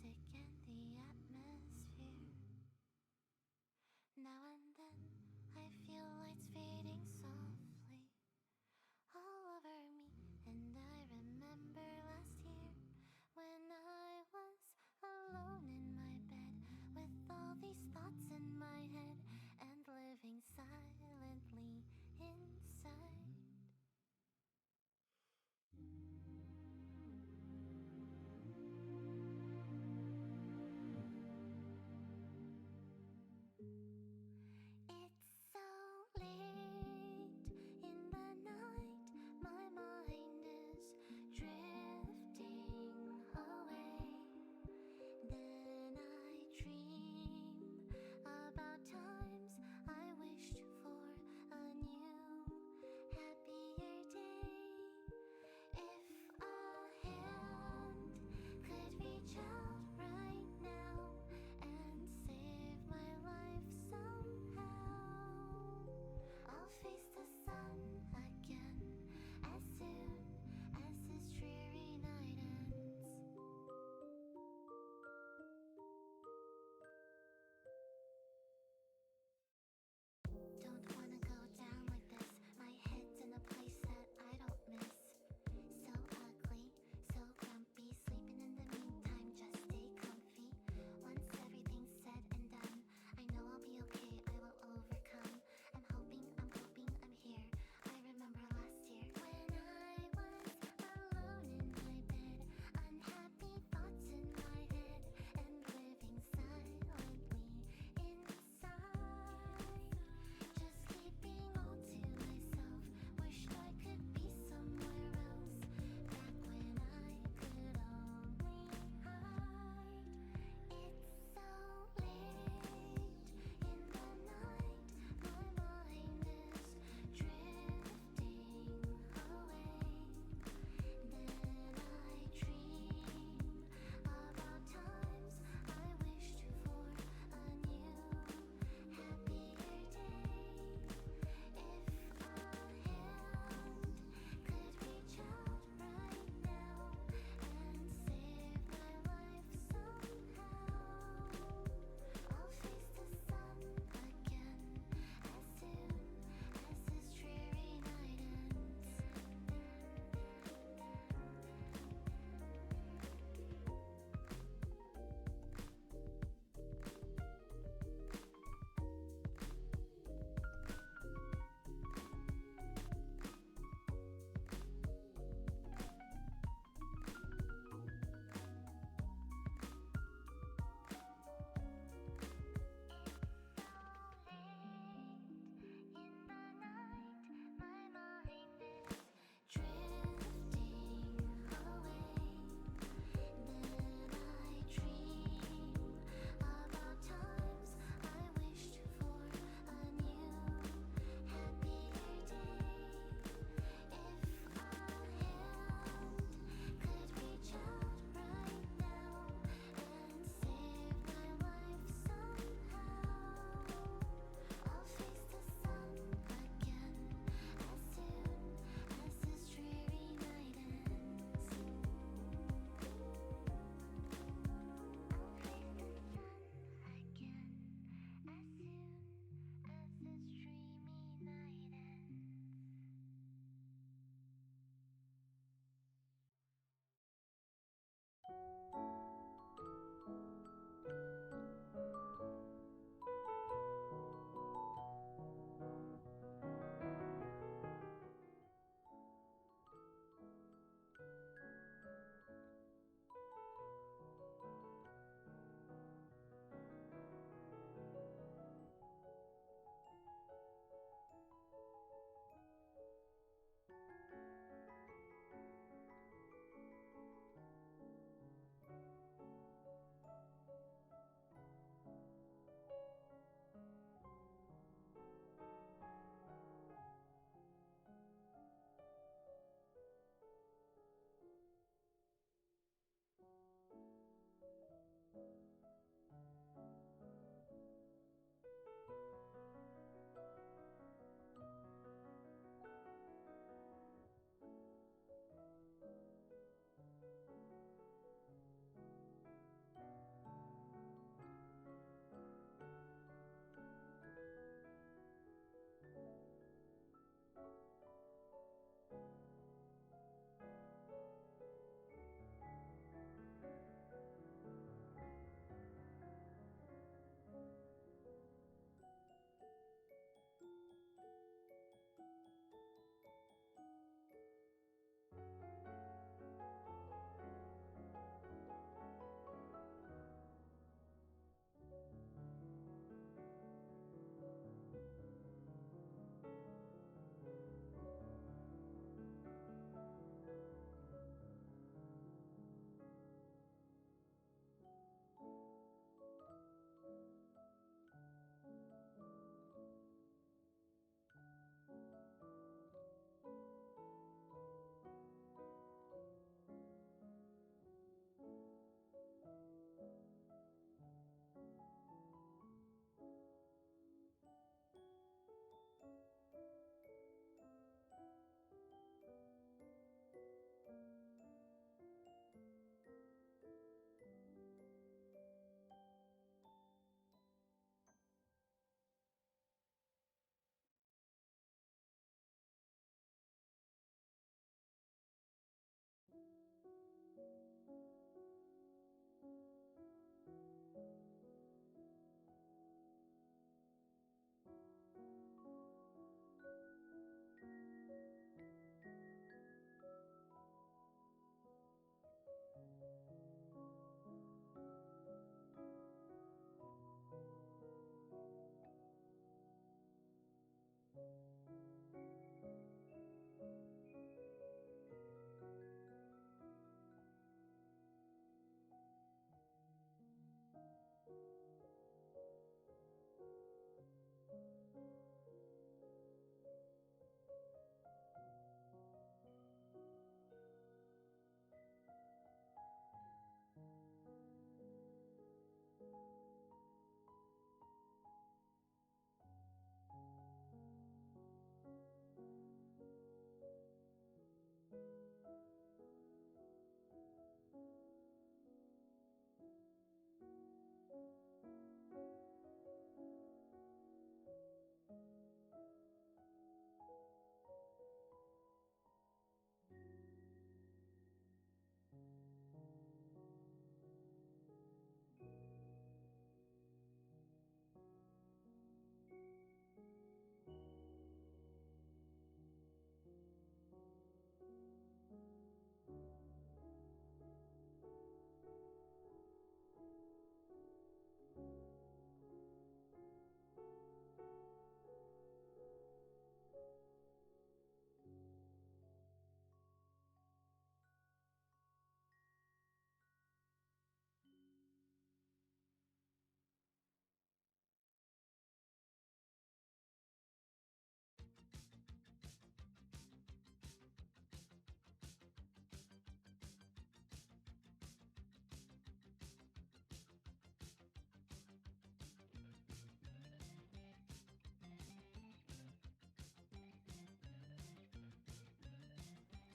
music and the atmosphere. Now and then I feel lights fading softly all over me, and I remember last year when I was alone in my bed with all these thoughts in my head and living silently inside.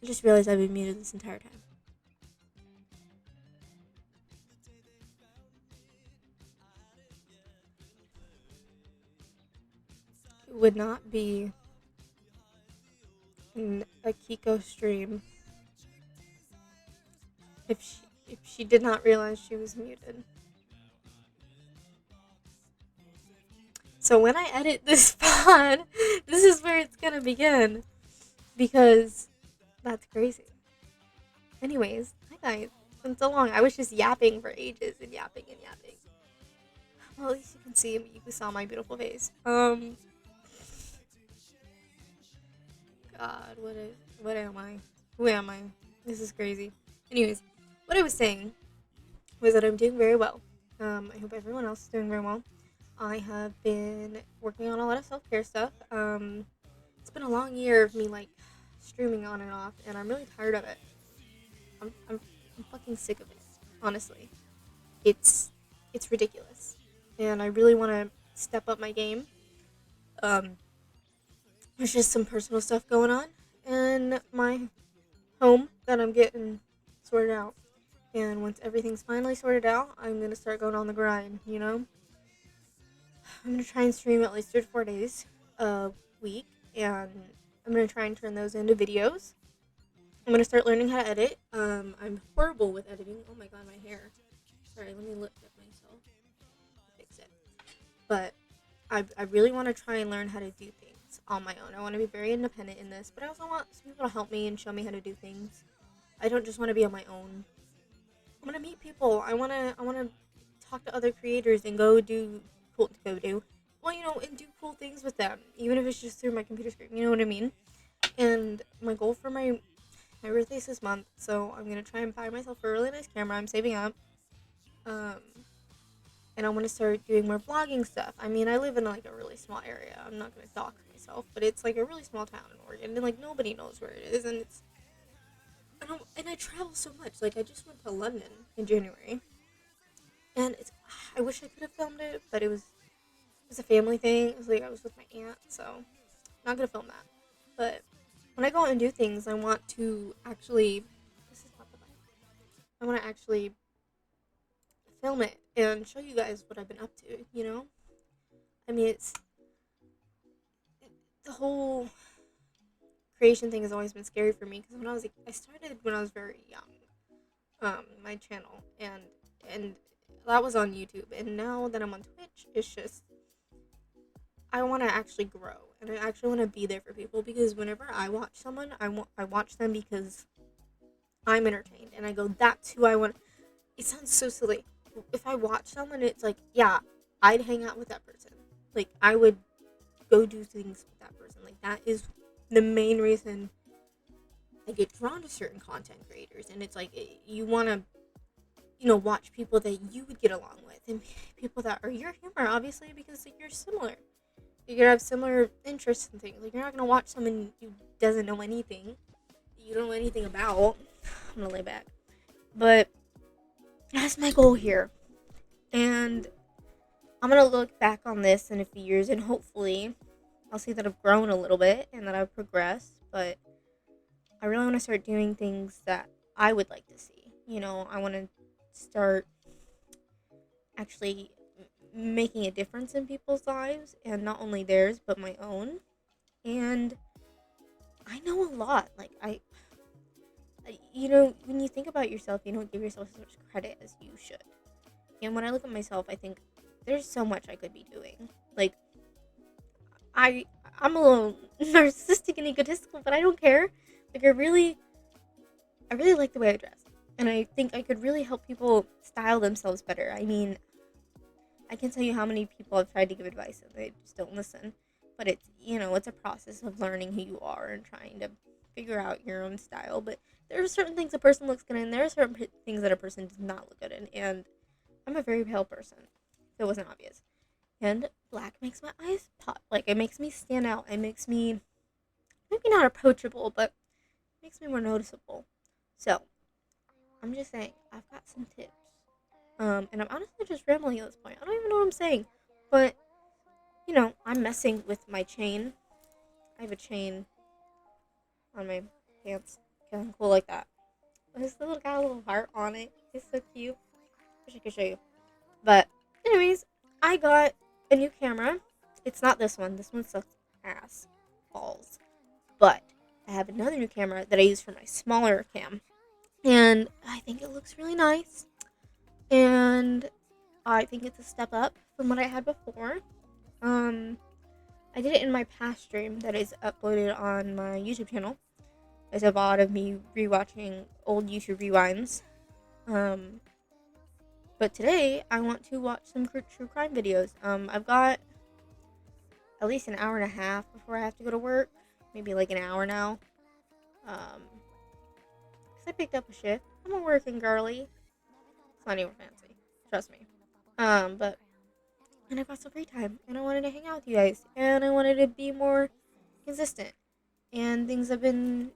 I just realized I've been muted this entire time. It would not be in a Kiko stream if she did not realize she was muted. So when I edit this pod, this is where it's gonna begin. Because that's crazy. Anyways, hi guys. It's been so long. I was just yapping for ages and yapping and yapping. Well, at least you can see me. You saw my beautiful face. God, what am I? Who am I? This is crazy. Anyways, what I was saying was that I'm doing very well. I hope everyone else is doing very well. I have been working on a lot of self-care stuff. It's been a long year of me like streaming on and off, and I'm really tired of it. I'm fucking sick of it. Honestly, it's ridiculous, and I really want to step up my game. Um, there's just some personal stuff going on in my home that I'm getting sorted out. And once everything's finally sorted out, I'm gonna start going on the grind. You know, I'm gonna try and stream at least 3 to 4 days a week, and I'm gonna try and turn those into videos. I'm gonna start learning how to edit. I'm horrible with editing. Oh my god, my hair. Sorry, let me lift up myself to fix it. But I really want to try and learn how to do things on my own. I want to be very independent in this, but I also want some people to help me and show me how to do things. I don't just want to be on my own. I want to meet people. I want to talk to other creators and well, and do cool things with them, even if it's just through my computer screen. You know what I mean? And my goal for my birthday's this month, so I'm gonna try and buy myself a really nice camera. I'm saving up. Um, and I want to start doing more vlogging stuff. I mean, I live in like a really small area. I'm not gonna dox myself, but it's like a really small town in Oregon, and like nobody knows where it is, and I travel so much. Like I just went to London in January, and I wish I could have filmed it, but it was a family thing. It was like I was with my aunt, so I'm not gonna film that. But when I go out and do things, I want to actually. This is not the bike. I want to actually film it and show you guys what I've been up to. You know, I mean, the whole creation thing has always been scary for me because I started when I was very young. My channel and that was on YouTube, and now that I'm on Twitch, it's just I want to actually grow, and I actually want to be there for people because whenever I watch someone, I watch them because I'm entertained, and I go, that's who I want. It sounds so silly. If I watch someone, it's like, yeah, I'd hang out with that person. Like, I would go do things with that person. Like, that is the main reason I get drawn to certain content creators. And it's like, you want to, watch people that you would get along with, and people that are your humor, obviously, because like, you're similar. You're going to have similar interests and things. Like, you're not going to watch someone who doesn't know anything, you don't know anything about. I'm going to lay back. But that's my goal here. And I'm going to look back on this in a few years, and hopefully I'll see that I've grown a little bit and that I've progressed. But I really want to start doing things that I would like to see. I want to start actually making a difference in people's lives, and not only theirs but my own. And I know a lot. Like when you think about yourself, you don't give yourself as much credit as you should. And when I look at myself, I think there's so much I could be doing. Like I I'm a little narcissistic and egotistical, but I don't care. Like I really like the way I dress. And I think I could really help people style themselves better. I mean, I can't tell you how many people I've tried to give advice and they just don't listen. But it's a process of learning who you are and trying to figure out your own style. But there are certain things a person looks good in, there are certain things that a person does not look good in. And I'm a very pale person, if it wasn't obvious. And black makes my eyes pop. Like, it makes me stand out. It makes me, maybe not approachable, but it makes me more noticeable. So, I'm just saying, I've got some tips. And I'm honestly just rambling at this point. I don't even know what I'm saying. But, I'm messing with my chain. I have a chain on my pants. Kind of cool like that. This little got a little heart on it. It's so cute. Wish I could show you. But, anyways, I got a new camera. It's not this one. This one sucks ass balls. But I have another new camera that I use for my smaller cam. And I think it looks really nice. And I think it's a step up from what I had before. I did it in my past stream that is uploaded on my YouTube channel. There's a VOD of me rewatching old YouTube rewinds. But today I want to watch some true crime videos. I've got at least an hour and a half before I have to go to work. Maybe like an hour now. Because I picked up a shift. I'm a working girly. It's not even fancy. Trust me. And I got some free time. And I wanted to hang out with you guys. And I wanted to be more consistent. And things have been,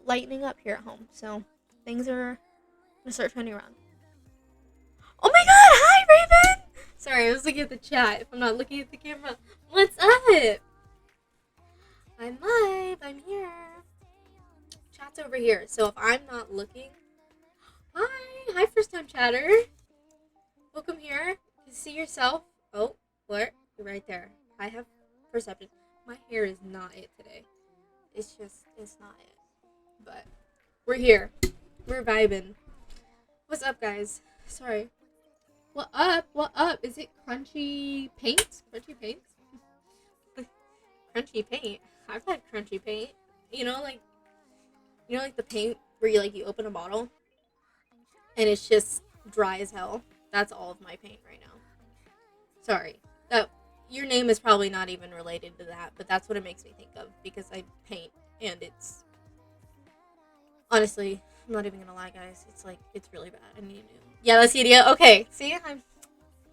lightening up here at home. So things are going to start turning around. Oh my god! Hi, Raven! Sorry, I was looking at the chat. If I'm not looking at the camera. What's up? I'm live. I'm here. Chat's over here. So if I'm not looking... Hi, first time chatter. Welcome here. You see yourself. Oh, what? You're right there. I have perception. My hair is not it today. It's not it. But we're here. We're vibing. What's up, guys? Sorry. What up? What up? Is it crunchy paint? Crunchy paint? Crunchy paint? I've had crunchy paint. Like the paint where you open a bottle and it's just dry as hell. That's all of my paint right now. Sorry. Your name is probably not even related to that, but that's what it makes me think of because I paint and it's honestly, I'm not even gonna lie, guys. It's really bad. I need to. Yeah, that's the idea. Okay, see, I'm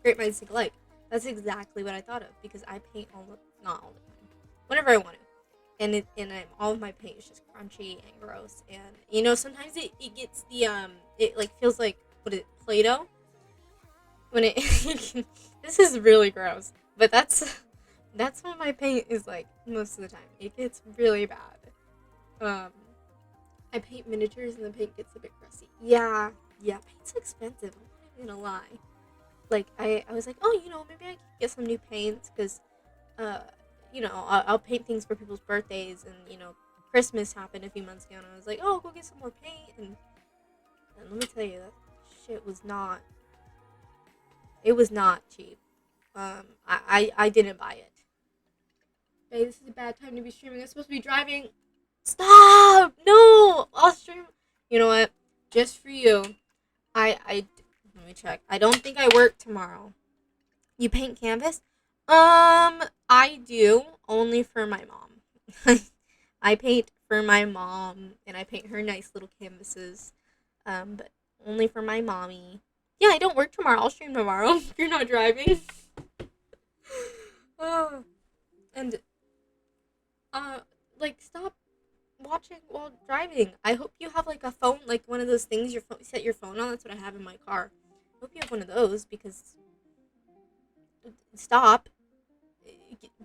great minds think alike. That's exactly what I thought of because I paint not all the time, whenever I want to, and all of my paint is just crunchy and gross, and sometimes it gets the it feels like Play-Doh when it. This is really gross, but that's what my paint is like most of the time. It gets really bad. I paint miniatures and the paint gets a bit crusty. Yeah, paint's expensive. I'm not even gonna lie. Like, I was like, oh, maybe I can get some new paints because, I'll paint things for people's birthdays and, Christmas happened a few months ago and I was like, oh, go get some more paint and let me tell you, that shit was not, it was not cheap. I didn't buy it. Hey, this is a bad time to be streaming. I'm supposed to be driving. Stop! No! I'll stream. You know what? Just for you. Let me check. I don't think I work tomorrow. You paint canvas? I do. Only for my mom. I paint for my mom. And I paint her nice little canvases. But only for my mommy. Yeah, I don't work tomorrow. I'll stream tomorrow. If you're not driving. And, stop watching while driving. I hope you have a phone, one of those things you set your phone on. That's what I have in my car. I hope you have one of those because stop.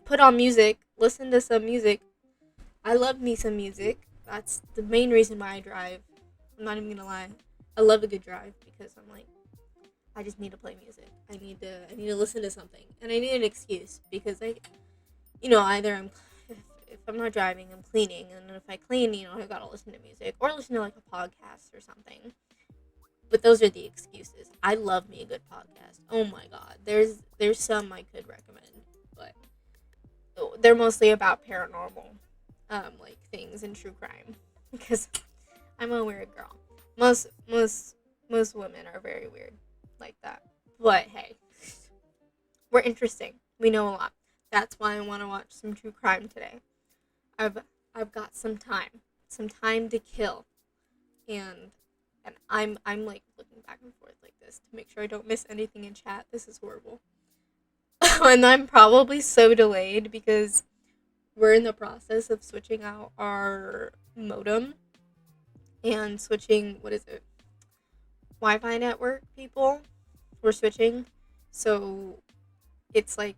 Put on music. Listen to some music. I love me some music. That's the main reason why I drive. I'm not even gonna lie. I love a good drive because I'm like, I just need to play music. I need to listen to something, and I need an excuse because either if I'm not driving, I'm cleaning, and if I clean, I gotta listen to music or listen to like a podcast or something. But those are the excuses. I love me a good podcast. Oh my god, there's some I could recommend, but they're mostly about paranormal, like things and true crime because I'm a weird girl. Most women are very weird like that. But hey, we're interesting. We know a lot. That's why I want to watch some true crime today. I've got some time to kill, and I'm like looking back and forth like this to make sure I don't miss anything in chat. This is horrible. And I'm probably so delayed because we're in the process of switching out our modem and switching, what is it, Wi-Fi network people. We're switching, so it's like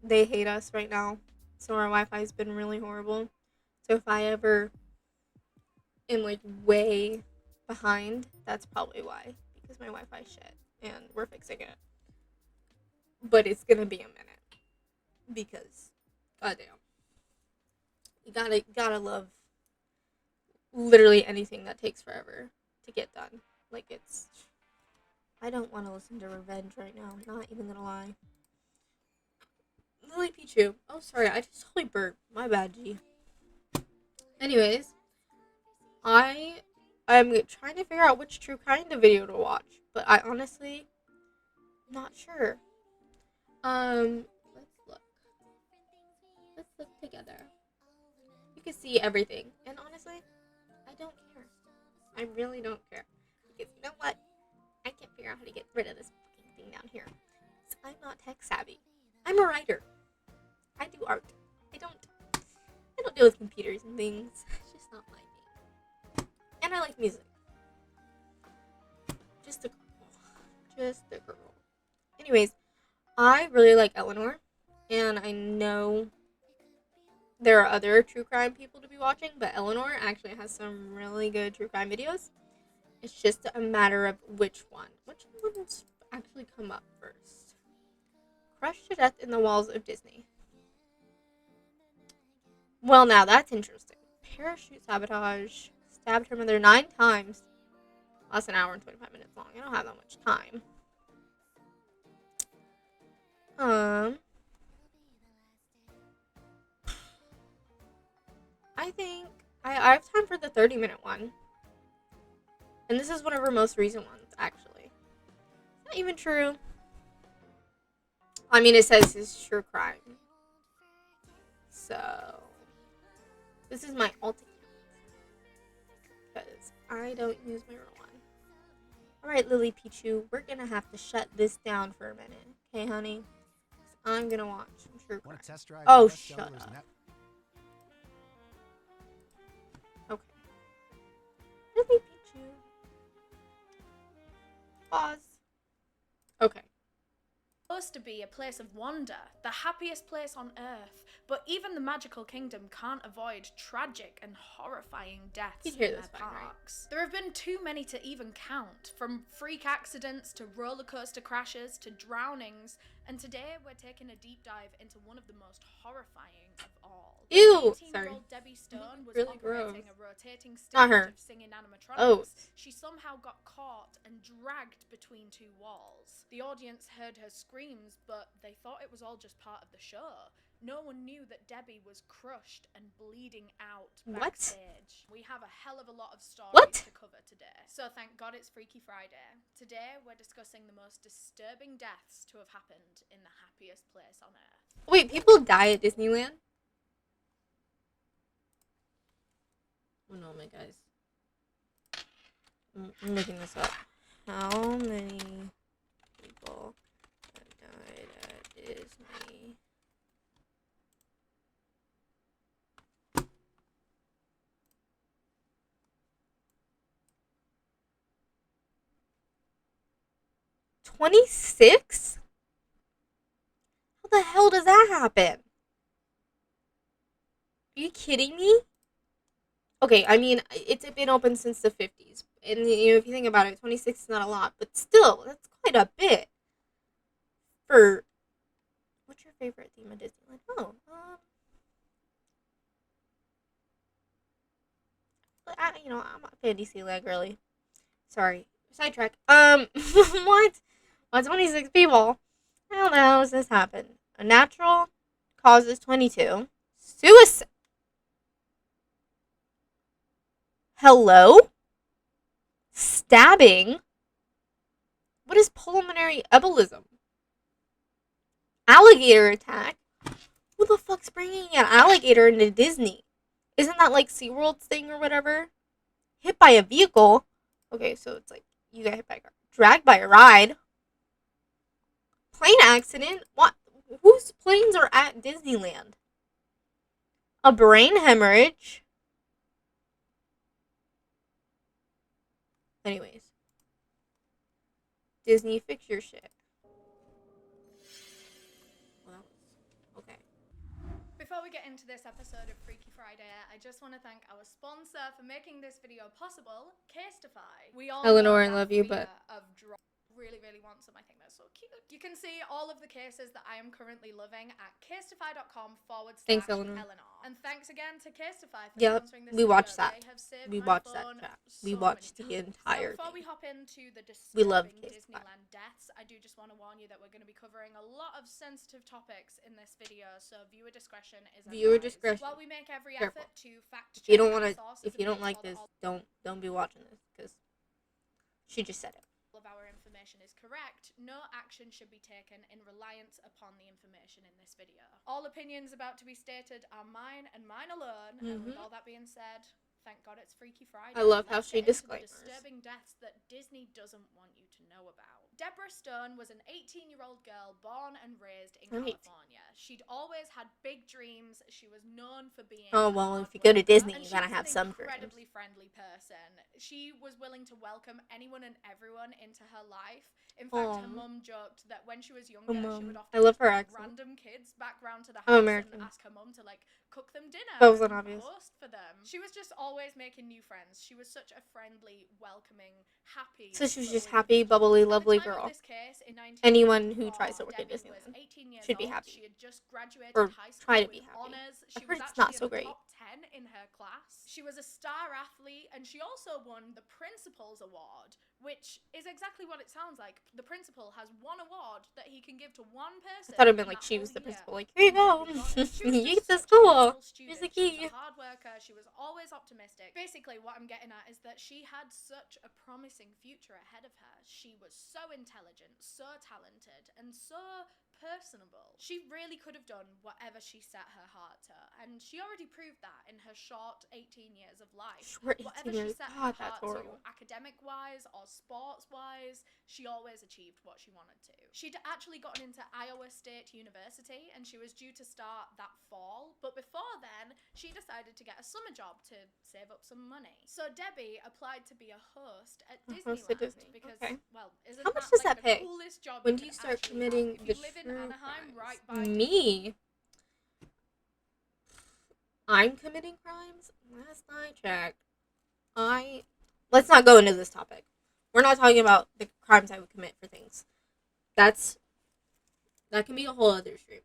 they hate us right now. So our Wi-Fi's been really horrible. So if I ever am like way behind, that's probably why, because my Wi-Fi shit, and we're fixing it. But it's gonna be a minute because, goddamn, you gotta love literally anything that takes forever to get done. Like I don't want to listen to Revenge right now. I'm not even gonna lie. Lily Pichu. Oh, sorry, I just totally burped. My bad, G. Anyways, I'm trying to figure out which true kind of video to watch, but I honestly not sure. Let's look. Let's look together. You can see everything, and honestly, I don't care. I really don't care because you know what? I can't figure out how to get rid of this fucking thing down here. I'm not tech savvy. I'm a writer. I do art. I don't deal with computers and things. It's just not my thing. And I like music. Just a girl. Just a girl. Anyways, I really like Eleanor, and I know there are other true crime people to be watching, but Eleanor actually has some really good true crime videos. It's just a matter of which one. Which ones actually come up first? Crushed to death in the walls of Disney. Well, now that's interesting. Parachute sabotage. Stabbed her mother 9 times. That's an hour and 25 minutes long. I don't have that much time. I think I have time for the 30-minute one. And this is one of her most recent ones, actually. Not even true. I mean, it says it's true crime. So, this is my alt account. Because I don't use my real one. Alright, Lily Pichu, we're gonna have to shut this down for a minute. Okay, honey? I'm gonna watch true crime. Oh, shut up. Okay. Lily Pichu. Pause. Okay. Supposed to be a place of wonder, the happiest place on earth, but even the magical kingdom can't avoid tragic and horrifying deaths in their parks. There have been too many to even count, from freak accidents to roller coaster crashes to drownings, and today we're taking a deep dive into one of the most horrifying of all. Ew! 18-year-old Debbie Stone was really operating gross. a rotating stage of singing animatronics. Oh. She somehow got caught and dragged between 2 walls. The audience heard her screams, but they thought it was all just part of the show. No one knew that Debbie was crushed and bleeding out backstage. We have a hell of a lot of stories to cover today. So thank God it's Freaky Friday. Today we're discussing the most disturbing deaths to have happened in the happiest place on earth. Wait, people die at Disneyland? Oh no, my guys. I'm looking this up. How many people have died at Disney? $26? How the hell does that happen? Are you kidding me? Okay, I mean, it's been open since the 50s. And, if you think about it, 26 is not a lot, but still, that's quite a bit for... What's your favorite theme of Disneyland? Oh, I'm not a fan of Disneyland, really. Sorry. Sidetrack. What? Why 26 people? How the hell does this happen? A natural causes 22. Suicide. Hello? Stabbing? What is pulmonary embolism? Alligator attack? Who the fuck's bringing an alligator into Disney? Isn't that like SeaWorld's thing or whatever? Hit by a vehicle? Okay, so it's like you got hit by a car. Dragged by a ride? Plane accident? What? Whose planes are at Disneyland? A brain hemorrhage? Anyways. Disney, fix your shit. Well, okay. Before we get into this episode of Freaky Friday, I just want to thank our sponsor for making this video possible, Casetify. We all Eleanor, know I that love you, fear but of really, really want some. I think that's so cute. You can see all of the cases that I am currently loving at casetify.com/Eleanor. thanks, Eleanor. And thanks again to Casetify for Yep, sponsoring this we video. watched that. They have saved We my watched that phone chat. so We watched many the times. entire So before we thing. hop into the We love disturbing Casetify. Disneyland deaths, I do just want to warn you that we're going to be covering a lot of sensitive topics in this video, so viewer discretion is advised. Viewer discretion. While we make every Careful. effort to fact check If you don't our want to, sources if you and don't make like sure this, that don't be watching this because she just said it. all of our information is correct, no action should be taken in reliance upon the information in this video. All opinions about to be stated are mine and mine alone, and with all that being said, thank God it's Freaky Friday. I love how Let's she get into the disclaimers. disturbing deaths that Disney doesn't want you to know about. Deborah Stone was an 18-year-old girl born and raised in Right. California. She'd always had big dreams. She was known for being Oh, a well, hard if you go to worker, Disney, and you she gotta was have an some dreams. incredibly friendly person. She was willing to welcome anyone and everyone into her life. In fact, her mum joked that when she was younger, she would often I love her bring accent. random kids back round to the I'm house American. and ask her mum to cook them dinner That wasn't and obvious. host for them. She was just always making new friends. She was such a friendly, welcoming, happy. So she was just bubbly happy, bubbly, At the lovely time of girl. this case, in Anyone who 1994, tries to work at Debbie was Disneyland 18 years should be old. happy. She had just graduated Or high school try to with be happy. honors. She I've heard was it's not actually so in the great. top 10 in her class. She was a star athlete, and she also won the Principal's Award, which is exactly what it sounds like. The principal has one award that he can give to one person. I thought it'd been in like that she was whole the year. principal. Like, here you go. Debbie got it. She was You just get to such a school. wonderful student. Here's the She key. was a hard worker. She was always optimistic. Basically, what I'm getting at is that she had such a promising future ahead of her. She was so intelligent, so talented, and so personable. She really could have done whatever she set her heart to, and she already proved that in her short 18 years of life. Short 18 Whatever years. she set God, her that's heart horrible. to, academic-wise or sports-wise, she always achieved what she wanted to. She'd actually gotten into Iowa State University, and she was due to start that fall, but before then, she decided to get a summer job to save up some money. So Debbie applied to be a host at A host Disneyland at Disney. because, Okay. well, isn't How much that does like that the pay? coolest job When you do you could start actually committing have? If the you live in true Anaheim, crimes? right by Me? I'm committing crimes? Last I checked, let's not go into this topic. We're not talking about the crimes I would commit for things. That can be a whole other stream.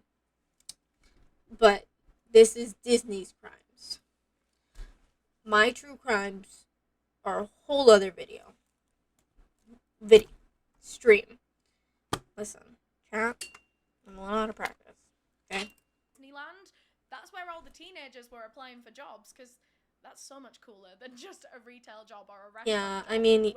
But this is Disney's crimes. My true crimes are a whole other video. Stream. Listen, chat, I'm a lot out of practice. Okay? Disneyland, that's where all the teenagers were applying for jobs, because that's so much cooler than just a retail job or a restaurant Yeah, job. I mean,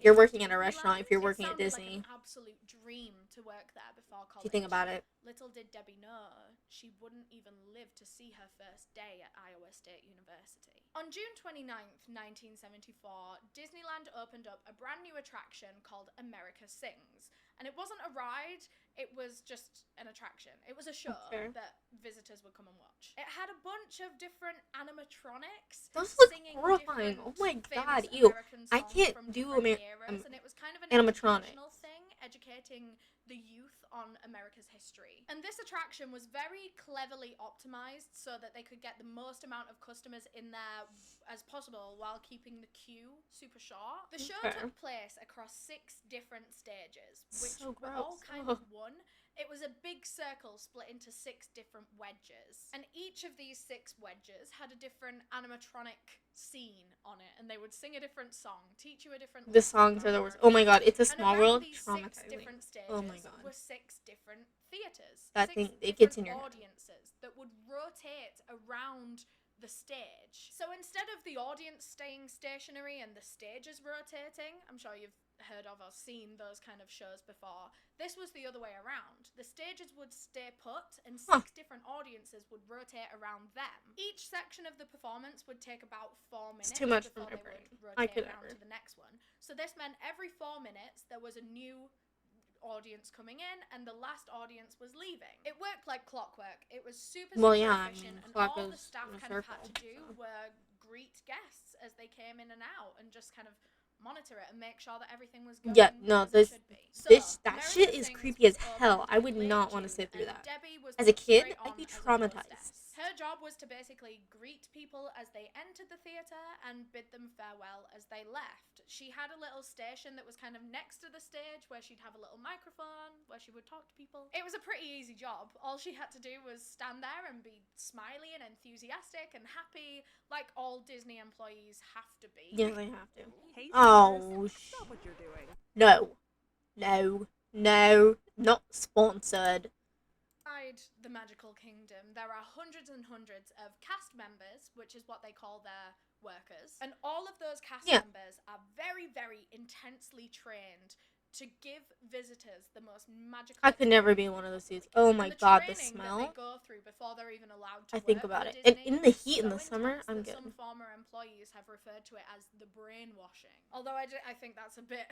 you're working at a restaurant if you're working at Disney. Like an absolute dream to work there before college. If you think about it. Little did Debbie know, she wouldn't even live to see her first day at Iowa State University. On June 29th, 1974, Disneyland opened up a brand new attraction called America Sings. And it wasn't a ride, it was just an attraction. It was a show that visitors would come and watch. It had a bunch of different animatronics. Those look singing horrifying. Oh my famous god, famous ew. American I songs can't from do different eras, and it was kind of an animatronics. educational thing, educating the youth on America's history. And this attraction was very cleverly optimized so that they could get the most amount of customers in there as possible while keeping the queue super short. The show took place across 6 different stages, which were all kind of one. It was a big circle split into 6 different wedges. And each of these 6 wedges had a different animatronic scene on it. And they would sing a different song, teach you a different... The songs are the worst. Oh my god, It's a Small World. These 6 different stages were 6 different theaters. That 6 thing, it gets in your audiences that would rotate around the stage. So instead of the audience staying stationary and the stages rotating, I'm sure you've heard of or seen those kind of shows before, this was the other way around. The stages would stay put and 6 different audiences would rotate around them. Each section of the performance would take about 4 minutes. It's too much for before my they brain. would I rotate could around never. to the next one. So this meant every 4 minutes there was a new audience coming in and the last audience was leaving. It worked like clockwork. It was super efficient, and all the staff kind of had to do were greet guests as they came in and out and just kind of monitor it and make sure that everything was going as it should be. That shit is creepy as hell. I would not want to sit through that. As a kid, I'd be traumatized. Her job was to basically greet people as they entered the theater and bid them farewell as they left. She had a little station that was kind of next to the stage where she'd have a little microphone where she would talk to people. It was a pretty easy job. All she had to do was stand there and be smiley and enthusiastic and happy, like all Disney employees have to be. Yeah, they have to. Hey, stop what you're doing. No, not sponsored. Inside the Magical Kingdom, there are hundreds and hundreds of cast members, which is what they call their workers. And all of those cast members are very, very intensely trained to give visitors the most magical... I could never be in one of those suits. Oh my god, the smell. That they go through before they're even allowed to I think about it. Disney, and in the heat in the summer, I'm good. Some former employees have referred to it as the brainwashing. Although I think that's a bit...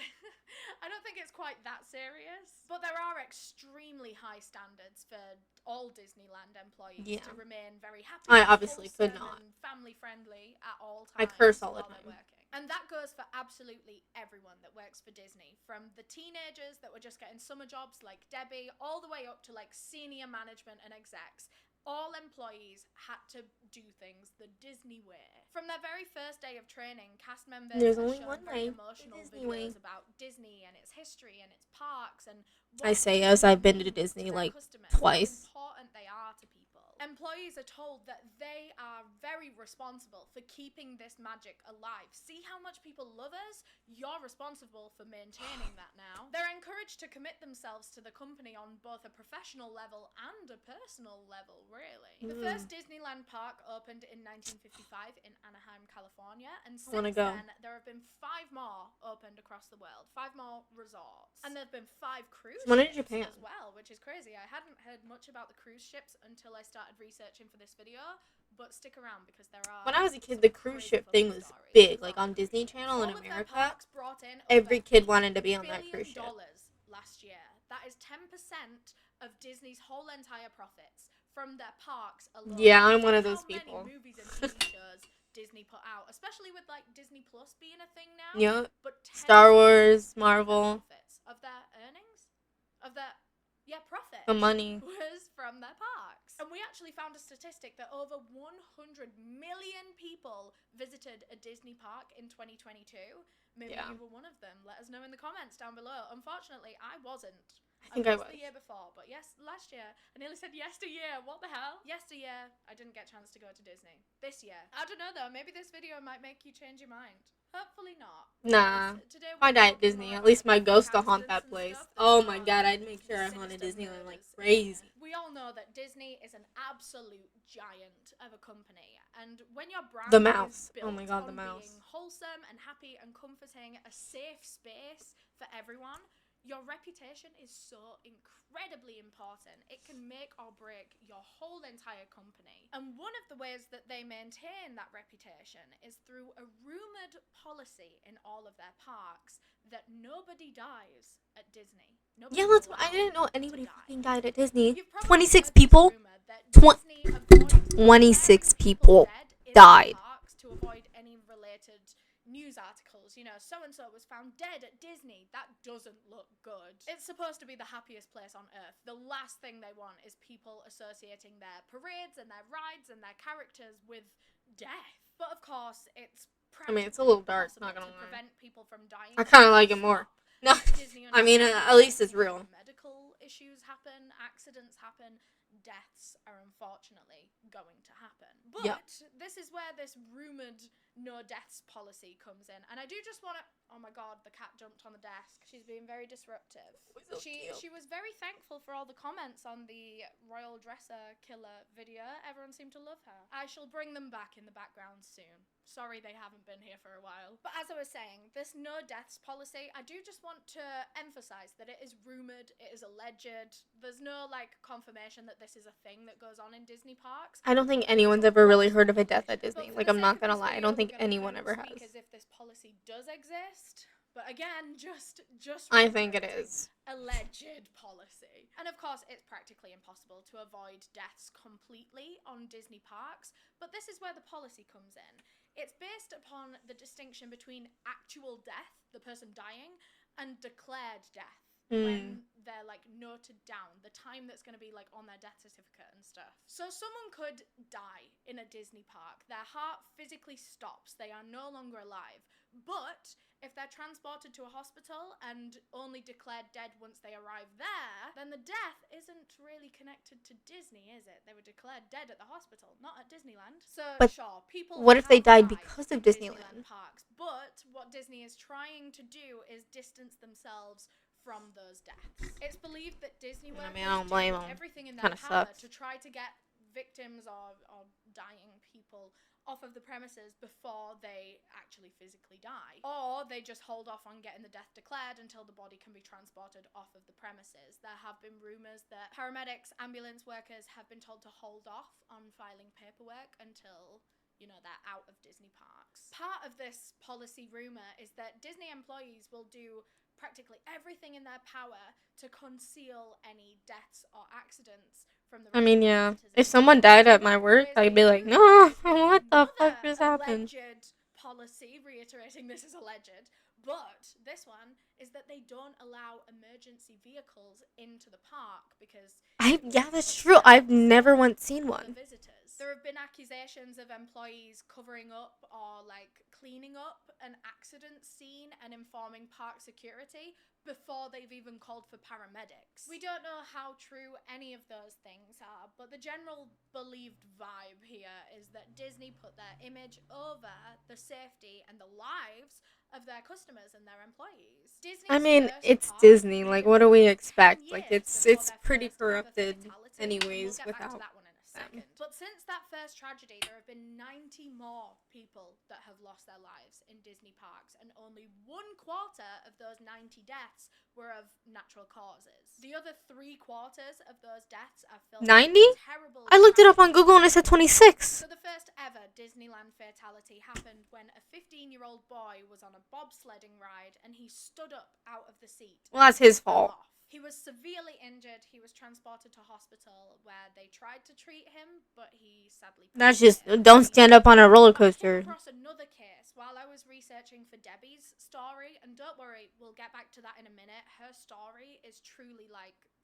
I don't think it's quite that serious. But there are extremely high standards for all Disneyland employees to remain very happy. I obviously could not. And family-friendly at all times. I curse all the time. Working. And that goes for absolutely everyone that works for Disney. From the teenagers that were just getting summer jobs like Debbie, all the way up to like senior management and execs. All employees had to do things the Disney way. From their very first day of training, cast members There's are only shown one very way, emotional the Disney videos way. about Disney and its history and its parks and I say as I've been to Disney like twice. How important they are to people. Employees are told that they are very responsible for keeping this magic alive. See how much people love us? You're responsible for maintaining that now. They're encouraged to commit themselves to the company on both a professional level and a personal level, really. The first Disneyland park opened in 1955 in Anaheim, California, and since then there have been 5 more opened across the world, 5 more resorts. And there have been 5 cruise ships Japan as well, which is crazy. I hadn't heard much about the cruise ships until I started researching for this video, but stick around because there are... When I was a kid, the cruise ship thing was big. Like on Disney Channel in America, every kid wanted to be on that cruise ship. Last year. That is 10% of Disney's whole entire profits from their parks alone. Yeah, I'm one of those people. How many movies and TV shows Disney put out, especially with like Disney Plus being a thing now. Yep. But Star Wars, Marvel. Of their earnings? Of their... Yeah, profit. The money. Was from their parks. And we actually found a statistic that over 100 million people visited a Disney park in 2022. Maybe you were one of them. Let us know in the comments down below. Unfortunately, I wasn't. I think I was. The year before, but yes, last year. I nearly said yesteryear. What the hell? Yesteryear, I didn't get a chance to go to Disney. This year. I don't know though. Maybe this video might make you change your mind. Hopefully not. Nah. I die at Disney. At least my ghost will haunt that place. Oh my god, I'd make sure I haunted Disneyland like crazy. We all know that Disney is an absolute giant of a company. And when your brand the mouse. is built oh my god, the on mouse. being wholesome and happy and comforting, a safe space for everyone, your reputation is so incredibly important. It can make or break your whole entire company. And one of the ways that they maintain that reputation is through a rumored policy in all of their parks that nobody dies at Disney. Yeah, that's what I didn't know anybody fucking died at Disney. 26 people. 26 people died. To avoid any related news articles, news, so-and-so was found dead at Disney. That doesn't look good. It's supposed to be the happiest place on earth. The last thing they want is people associating their parades and their rides and their characters with death. But of course, it's it's a little dark, impossible not gonna to lie. prevent people from dying. I kind of like it more. No, Disney I mean, understands at least that it's real. Medical issues happen, accidents happen, deaths are unfortunately going to happen. But Yep. this is where this rumored no deaths policy comes in. And I do just want to... Oh my god, the cat jumped on the desk. She's being very disruptive. So She was very thankful for all the comments on the Royal Dresser Killer video. Everyone seemed to love her. I shall bring them back in the background soon. Sorry they haven't been here for a while. But as I was saying, this no deaths policy, I do just want to emphasize that it is rumored, it is alleged. There's no confirmation that this is a thing that goes on in Disney parks. I don't think anyone's ever really heard of a death at Disney. I'm not gonna lie. I don't think anyone ever has. As if this policy does exist. But again, just I think it is. Alleged policy. And of course, it's practically impossible to avoid deaths completely on Disney parks, but this is where the policy comes in. It's based upon the distinction between actual death, the person dying, and declared death. When they're noted down, the time that's going to be on their death certificate and stuff. So someone could die in a Disney park. Their heart physically stops. They are no longer alive. But if they're transported to a hospital and only declared dead once they arrive there, then the death isn't really connected to Disney, is it? They were declared dead at the hospital, not at Disneyland. So But sure, people what if they have died because of in Disneyland? parks, but what Disney is trying to do is distance themselves from those deaths. It's believed that Disney workers I don't blame do 'em. everything in their Kinda power sucks. to try to get victims or dying people off of the premises before they actually physically die. Or they just hold off on getting the death declared until the body can be transported off of the premises. There have been rumours that paramedics, ambulance workers have been told to hold off on filing paperwork until they're out of Disney parks. Part of this policy rumour is that Disney employees will do practically everything in their power to conceal any deaths or accidents from the rest of the Yeah. visitors If in someone the died park. at my work, Ways I'd be they like, do no, this is what the fuck another just happened? alleged policy, reiterating this is alleged, but this one is that they don't allow emergency vehicles into the park because Yeah, that's true. I've never once seen one. visitors. There have been accusations of employees covering up or cleaning up an accident scene and informing park security before they've even called for paramedics. We don't know how true any of those things are, but the general believed vibe here is that Disney put their image over the safety and the lives of their customers and their employees. It's Disney. What do we expect? It's pretty corrupted anyways without that one in a second. But since that first tragedy, there have been 90 more people that have lost their lives in Disney parks, and only 1/4 of those 90 deaths were of natural causes. The other 3/4 of those deaths are filled 90? with terrible... I looked it up on Google and it said 26. So the first ever Disneyland fatality happened when a 15-year-old boy was on a bobsledding ride and he stood up out of the seat. Well, that's his Fell fault. off. He was severely injured. He was transported to hospital where they tried to treat him, but he sadly... That's just, don't stand up on a roller I came coaster. across another case while I was researching for Debbie's story, and don't worry, we'll get back to that in a minute. Her story is truly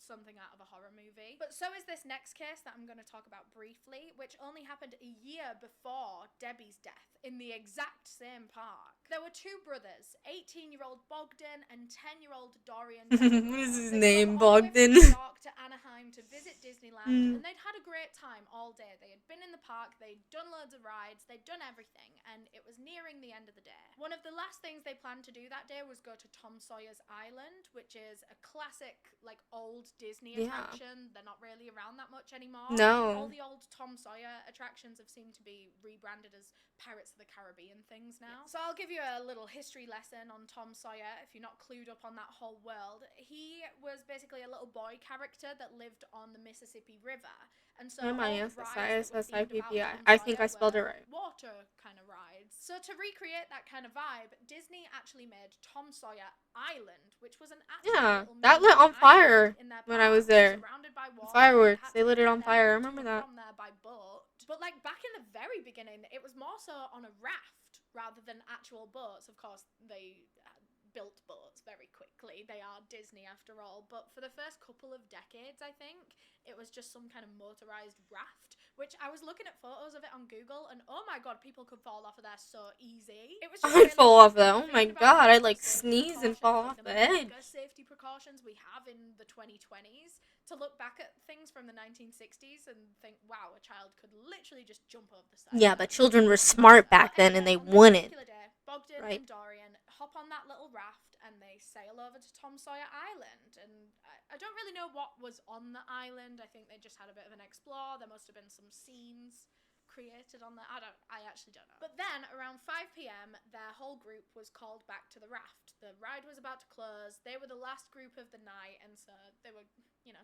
something out of a horror movie. But so is this next case that I'm going to talk about briefly, which only happened a year before Debbie's death in the exact same park. There were two brothers, 18-year-old Bogdan and 10-year-old Dorian. What is his name, They come all the way Bogdan? from New York to Anaheim to visit Disneyland, and they'd had a great time all day. They had been in the park, they'd done loads of rides, they'd done everything, and it was nearing the end of the day. One of the last things they planned to do that day was go to Tom Sawyer's Island, which is a classic, old Disney attraction. They're not really around that much anymore. No. All the old Tom Sawyer attractions have seemed to be rebranded as Pirates of the Caribbean things now. So I'll give you a little history lesson on Tom Sawyer if you're not clued up on that whole world. He was basically a little boy character that lived on the Mississippi River. And so all rides that were themed about Tom I think I Sawyer spelled it were right. water kind of rides. So to recreate that kind of vibe, Disney actually made Tom Sawyer Island, which was an actual little that lit mini on fire island in their when I was park, there. surrounded by water. Fireworks, You had they to lit it get on there fire. I to remember and that. from there by boat. But back in the very beginning, it was more so on a raft rather than actual boats. Of course, they built boats very quickly. They are Disney after all. But for the first couple of decades, I think, it was just some kind of motorized raft, which I was looking at photos of it on Google, and oh my god, people could fall off of there so easy. It was just I'd really fall off creepy. though. Oh my Thinking about god, the I'd like safety sneeze and fall precautions, off like the mega edge. safety precautions we have in the 2020s, to look back at things from the 1960s and think, wow, a child could literally just jump over the side. Yeah, but children were smart back then and they On this wouldn't. particular day, Bogdan Right. and Dorian hop on that little raft and they sail over to Tom Sawyer Island. And I don't really know what was on the island. I think they just had a bit of an explore. There must have been some scenes created on there. I actually don't know. But then around 5 p.m. their whole group was called back to the raft. The ride was about to close. They were the last group of the night, and so they were,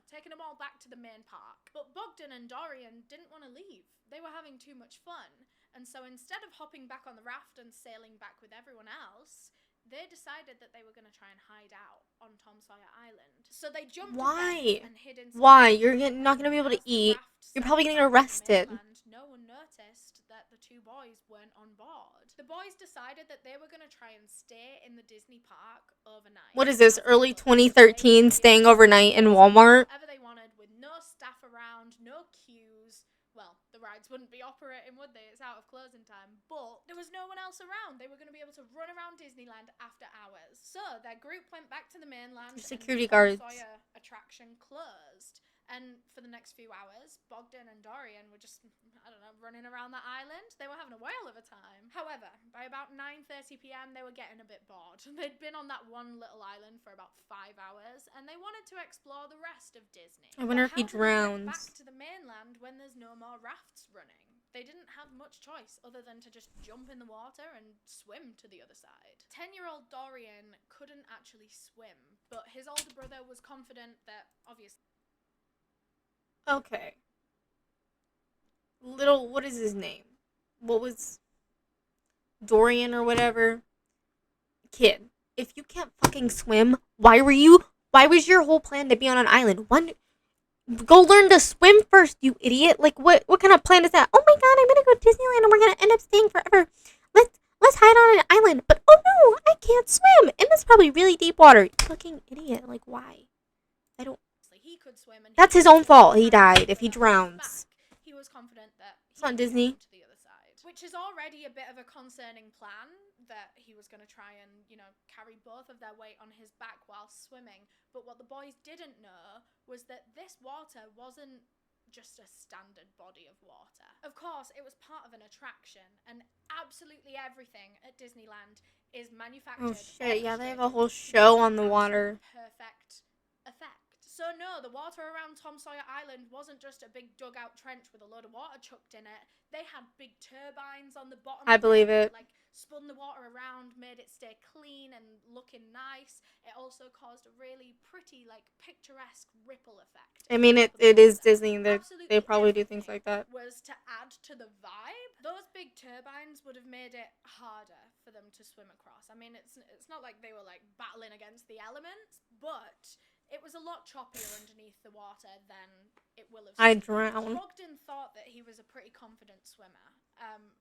taking them all back to the main park. But Bogdan and Dorian didn't want to leave. They were having too much fun. And so instead of hopping back on the raft and sailing back with everyone else, they decided that they were going to try and hide out on Tom Sawyer Island. So they jumped a Why? fence and hid inside. Why? You're not gonna be able to As the eat. raft You're probably sailed gonna get back to the arrested. mainland, no one noticed that the two boys weren't on board. The boys decided that they were going to try and stay in the Disney park overnight. What is this, As they early could. 2013, They staying could overnight in do Walmart? whatever they wanted with no staff around, no queues. Well, the rides wouldn't be operating, would they? It's out of closing time. But there was no one else around. They were going to be able to run around Disneyland after hours. So their group went back to the mainland. Security and the Tom guards. Sawyer attraction closed. And for the next few hours, Bogdan and Dorian were just, running around the island. They were having a whale of a time. However, by about 9:30 p.m, they were getting a bit bored. They'd been on that one little island for about 5 hours, and they wanted to explore the rest of Disney. I wonder if But he how do they get drowns. back to the mainland when there's no more rafts running? They didn't have much choice other than to just jump in the water and swim to the other side. 10-year-old Dorian couldn't actually swim, but his older brother was confident that, obviously, Okay. What is his name? What was Dorian or whatever? Kid, if you can't fucking swim, why was your whole plan to be on an island? Go learn to swim first, you idiot. Like, what kind of plan is that? Oh my god, I'm gonna go to Disneyland and we're gonna end up staying forever. Let's hide on an island. But oh no, I can't swim. And it's probably really deep water. You fucking idiot. Like, why? I don't... he could swim, and That's his own fault. He died if he drowns. He was confident that It's not Disney. To the other side, which is already a bit of a concerning plan, that he was going to try and carry both of their weight on his back while swimming. But what the boys didn't know was that this water wasn't just a standard body of water. Of course, it was part of an attraction, and absolutely everything at Disneyland is manufactured. Oh shit, yeah, they have a whole show on the water. Perfect effect. So no, the water around Tom Sawyer Island wasn't just a big dugout trench with a load of water chucked in it. They had big turbines on the bottom. I believe it. Like, spun the water around, made it stay clean and looking nice. It also caused a really pretty, picturesque ripple effect. I mean, it is Disney. They probably do things like that. Was to add to the vibe. Those big turbines would have made it harder for them to swim across. I mean, it's not like they were battling against the elements, but it was a lot choppier underneath the water than it will have seemed. I drown. Bogdan thought that he was a pretty confident swimmer.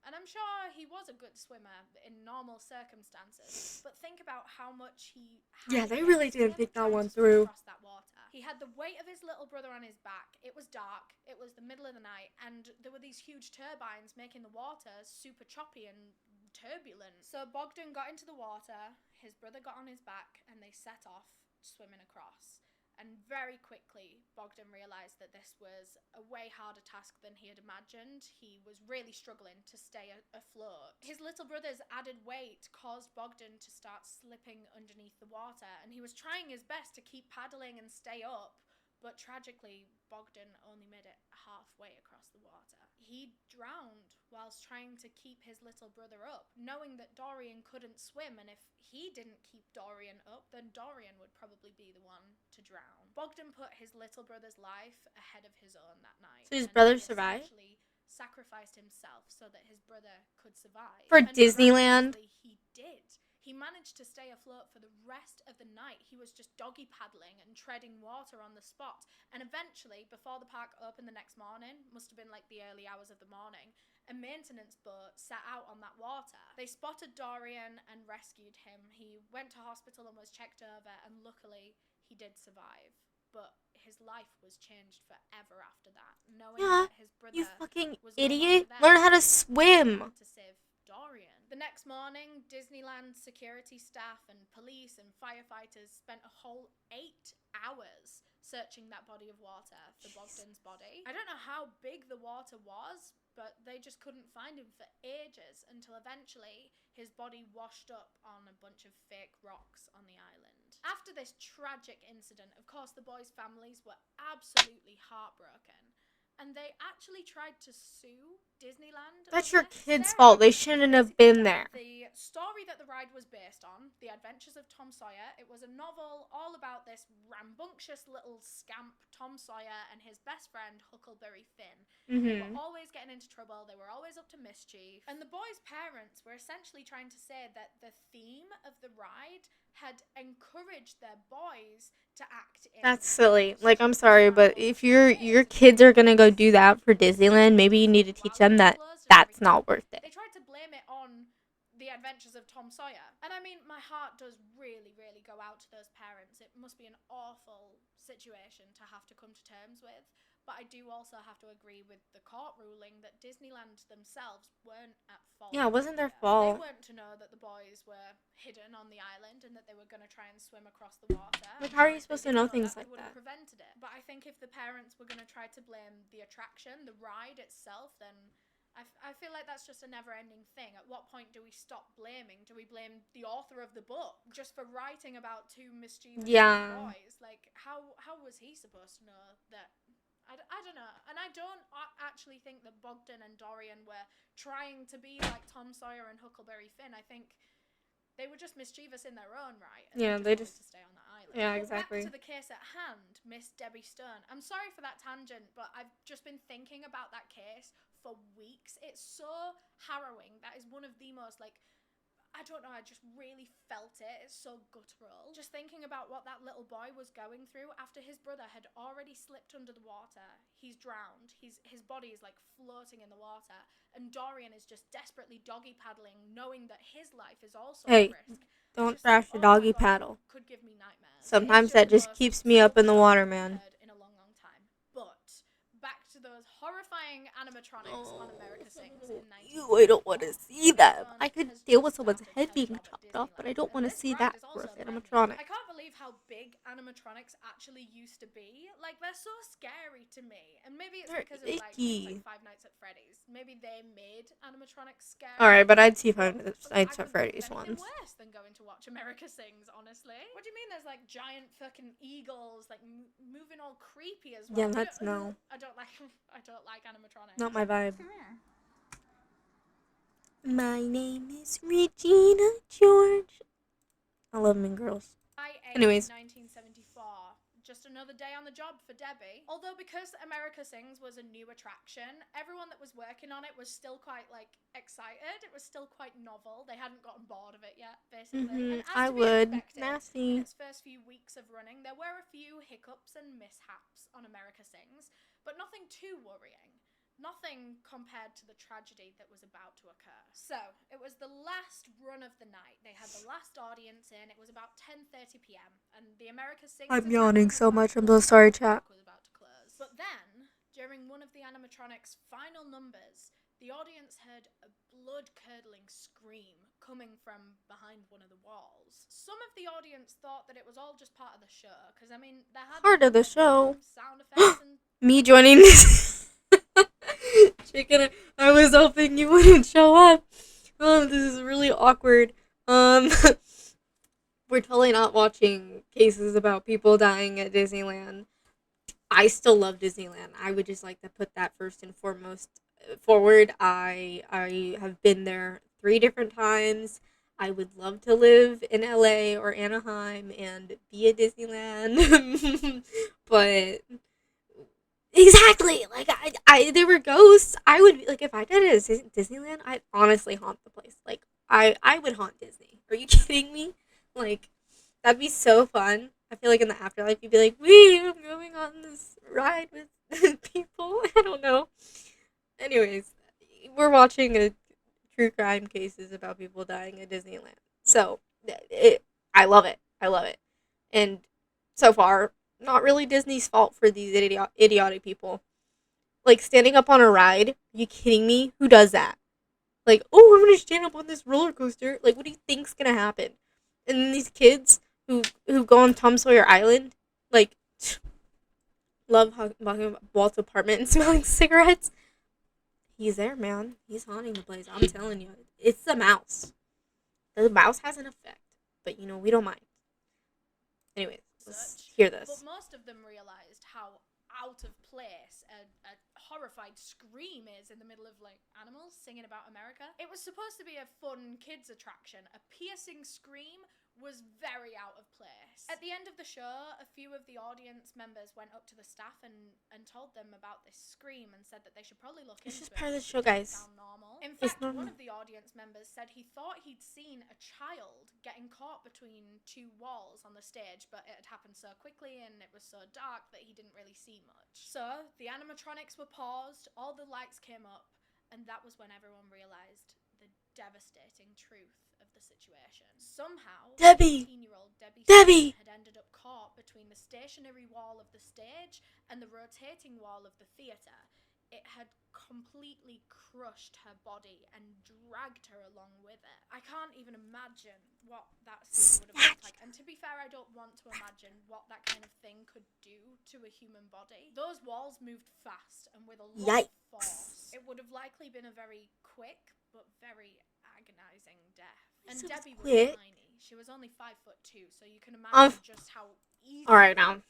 And I'm sure he was a good swimmer in normal circumstances. But think about how much he had. Yeah, they really didn't think that one through. Across that water. He had the weight of his little brother on his back. It was dark. It was the middle of the night. And there were these huge turbines making the water super choppy and turbulent. So Bogdan got into the water. His brother got on his back. And they set off swimming across. And very quickly, Bogdan realised that this was a way harder task than he had imagined. He was really struggling to stay afloat. His little brother's added weight caused Bogdan to start slipping underneath the water, and he was trying his best to keep paddling and stay up, but tragically, Bogdan only made it halfway across the water. He drowned whilst trying to keep his little brother up, knowing that Dorian couldn't swim, and if he didn't keep Dorian up, then Dorian would probably be the one to drown. Bogdan put his little brother's life ahead of his own that night. So his and brother he survived? essentially sacrificed himself so that his brother could survive. For And Disneyland? miraculously, he did. He managed to stay afloat for the rest of the night. He was just doggy paddling and treading water on the spot. And eventually, before the park opened the next morning, must have been like the early hours of the morning, a maintenance boat set out on that water. They spotted Dorian and rescued him. He went to hospital and was checked over, and luckily he did survive. But his life was changed forever after that, knowing Yeah, that his brother you fucking was no idiot. longer there. Learn how to He swim. had to save Dorian. The next morning, Disneyland security staff and police and firefighters spent a whole 8 hours searching that body of water for Bogdan's body. I don't know how big the water was, but they just couldn't find him for ages until eventually his body washed up on a bunch of fake rocks on the island. After this tragic incident, of course, the boys' families were absolutely heartbroken. And they actually tried to sue Disneyland. That's your over this. kid's Their fault. They argument shouldn't was have been there. the story that the ride was based on, The Adventures of Tom Sawyer, it was a novel all about this rambunctious little scamp, Tom Sawyer, and his best friend, Huckleberry Finn. They were always getting into trouble. They were always up to mischief. And the boys' parents were essentially trying to say that the theme of the ride had encouraged their boys to act in. That's silly. Like, I'm sorry, but if your kids are gonna go do that for Disneyland, maybe you need to teach them that that's not worth They it. tried to blame it on The Adventures of Tom Sawyer. And I mean, my heart does really, really go out to those parents. It must be an awful situation to have to come to terms with. But I do also have to agree with the court ruling that Disneyland themselves weren't at fault. Yeah, it wasn't their here. fault. They weren't to know that the boys were hidden on the island and that they were going to try and swim across the water. Like, how are you If they supposed to did know things they like would have that? prevented it. But I think if the parents were going to try to blame the attraction, the ride itself, then I feel like that's just a never-ending thing. At what point do we stop blaming? Do we blame the author of the book just for writing about two mischievous boys? Like, how was he supposed to know that? I don't know. And I don't actually think that Bogdan and Dorian were trying to be like Tom Sawyer and Huckleberry Finn. I think they were just mischievous in their own right. And Yeah, they they just just- wanted to stay on that island. Yeah, But exactly. back to the case at hand, Miss Debbie Stern. I'm sorry for that tangent, but I've just been thinking about that case for weeks. It's so harrowing. That is one of the most, like, I don't know, I just really felt it. It's so guttural. Just thinking about what that little boy was going through after his brother had already slipped under the water. He's drowned. His body is like floating in the water. And Dorian is just desperately doggy paddling, knowing that his life is also Hey, at risk. don't trash the doggy paddle. Could give me nightmares. Sometimes that just keeps me up in the water, man. In a long, long time. But back to those horrifying animatronics on America Sings in 19. I don't want to see them. I could deal with someone's head being chopped off, but I don't want to see that gross animatronic. I can't believe how big animatronics actually used to be. Like, they're so scary to me. And maybe it's They're because of like icky. Five Nights at Freddy's. Maybe they made animatronics scary. Alright, but I'd see Five Nights I at couldn't Freddy's think of anything ones. worse than going to watch America Sings, honestly. What do you mean there's like giant fucking eagles like moving all creepy as well? Yeah, that's no. I don't like animatronics. Not my vibe. My name is Regina George. I love Mean Girls. Anyways. 1974. Just another day on the job for Debbie. Although because America Sings was a new attraction, everyone that was working on it was still quite like excited. It was still quite novel. They hadn't gotten bored of it yet, basically. And as I to be would. expected, Nasty. in its first few weeks of running, there were a few hiccups and mishaps on America Sings, but nothing too worrying. Nothing compared to the tragedy that was about to occur. So, it was the last run of the night. They had the last audience in. It was about 10:30 p.m. And the America Sings... I'm yawning so much. I'm so sorry, chat. Was about to close. But then, during one of the animatronics' final numbers, the audience heard a blood-curdling scream coming from behind one of the walls. Some of the audience thought that it was all just part of the show, because, I mean, they had... Part of the show. Sound effects and... Me joining this... Chicken, I was hoping you wouldn't show up. This is really awkward. We're totally not watching cases about people dying at Disneyland. I still love Disneyland. I would just like to put that first and foremost forward. I have been there 3 different times. I would love to live in LA or Anaheim and be at Disneyland. But exactly, like I there were ghosts. I would, like, if I did it at Disneyland, I'd honestly haunt the place. Like I would haunt Disney. Are you kidding me? Like, that'd be so fun. I feel like in the afterlife, you'd be like, wee, I'm going on this ride with people. I don't know. Anyways, we're watching a true crime cases about people dying at Disneyland. So, I love it. I love it. And so far, not really Disney's fault for these idiotic people. Like, standing up on a ride? Are you kidding me? Who does that? Like, oh, I'm gonna stand up on this roller coaster. Like, what do you think's gonna happen? And then these kids who go on Tom Sawyer Island, like, love talking about Walt's apartment and smelling cigarettes. He's there, man. He's haunting the place. I'm telling you, it's the mouse. The mouse has an effect, but we don't mind. Anyways, let's hear this. But most of them realised how out of place a horrified scream is in the middle of like animals singing about America. It was supposed to be a fun kids attraction. A piercing scream was very out of place. At the end of the show, a few of the audience members went up to the staff and told them about this scream and said that they should probably look into it. It's just part of the show, guys. Normal. In fact, one of the audience members said he thought he'd seen a child getting caught between two walls on the stage, but it had happened so quickly and it was so dark that he didn't really see much. So the animatronics were paused, all the lights came up, and that was when everyone realised the devastating truth of the situation. Somehow, Debbie! 18-year-old Debbie had ended up caught between the stationary wall of the stage and the rotating wall of the theatre. It had completely crushed her body and dragged her along with it. I can't even imagine what that scene would have looked like. And to be fair, I don't want to imagine what that kind of thing could do to a human body. Those walls moved fast and with a lot of force. It would have likely been a very quick but very agonizing death. And So Debbie was quick. tiny. She was only 5'2", so you can imagine just how easy. Alright, now.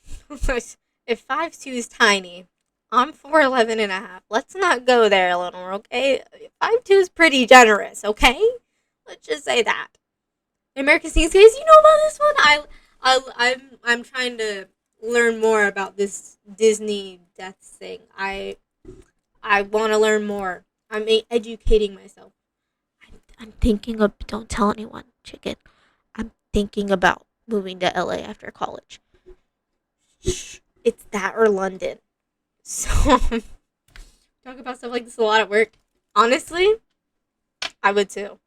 If 5'2" is tiny, I'm 4'11 and a half. Let's not go there, Eleanor, okay? 5'2" is pretty generous, okay? Let's just say that. American Scenes case, you know about this one? I'm trying to learn more about this Disney death thing. I want to learn more. I'm educating myself. I'm thinking of, don't tell anyone, chicken. I'm thinking about moving to LA after college. It's that or London. So, talk about stuff like this a lot at work. Honestly, I would too.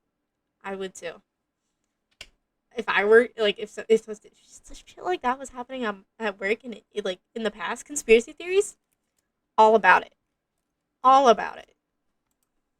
If I were, like, if shit like that was happening at work and it, like, in the past, conspiracy theories, all about it. All about it.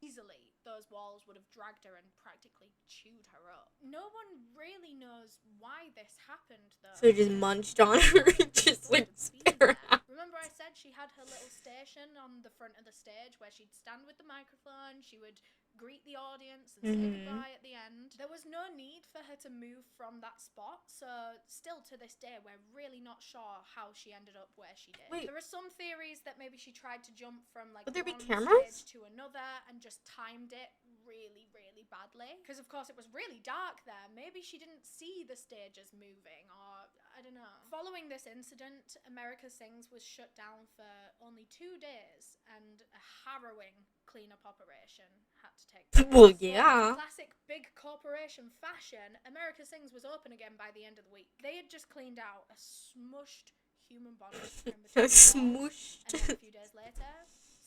Easily, those walls would have dragged her and practically chewed her up. No one really knows why this happened, though. So just munched on her and just, like, spit her out. Remember I said she had her little station on the front of the stage where she'd stand with the microphone, she would greet the audience and say goodbye at the end. There was no need for her to move from that spot, so still to this day we're really not sure how she ended up where she did. Wait. There are some theories that maybe she tried to jump from like Would there be one cameras? stage to another and just timed it really, really badly. Because of course it was really dark there. Maybe she didn't see the stages moving, or I don't know. Following this incident, America Sings was shut down for only 2 days, and a harrowing cleanup operation had to take place. Well, yeah. In classic big corporation fashion, America Sings was open again by the end of the week. They had just cleaned out a smushed human body in between the walls, Smushed. and then a few days later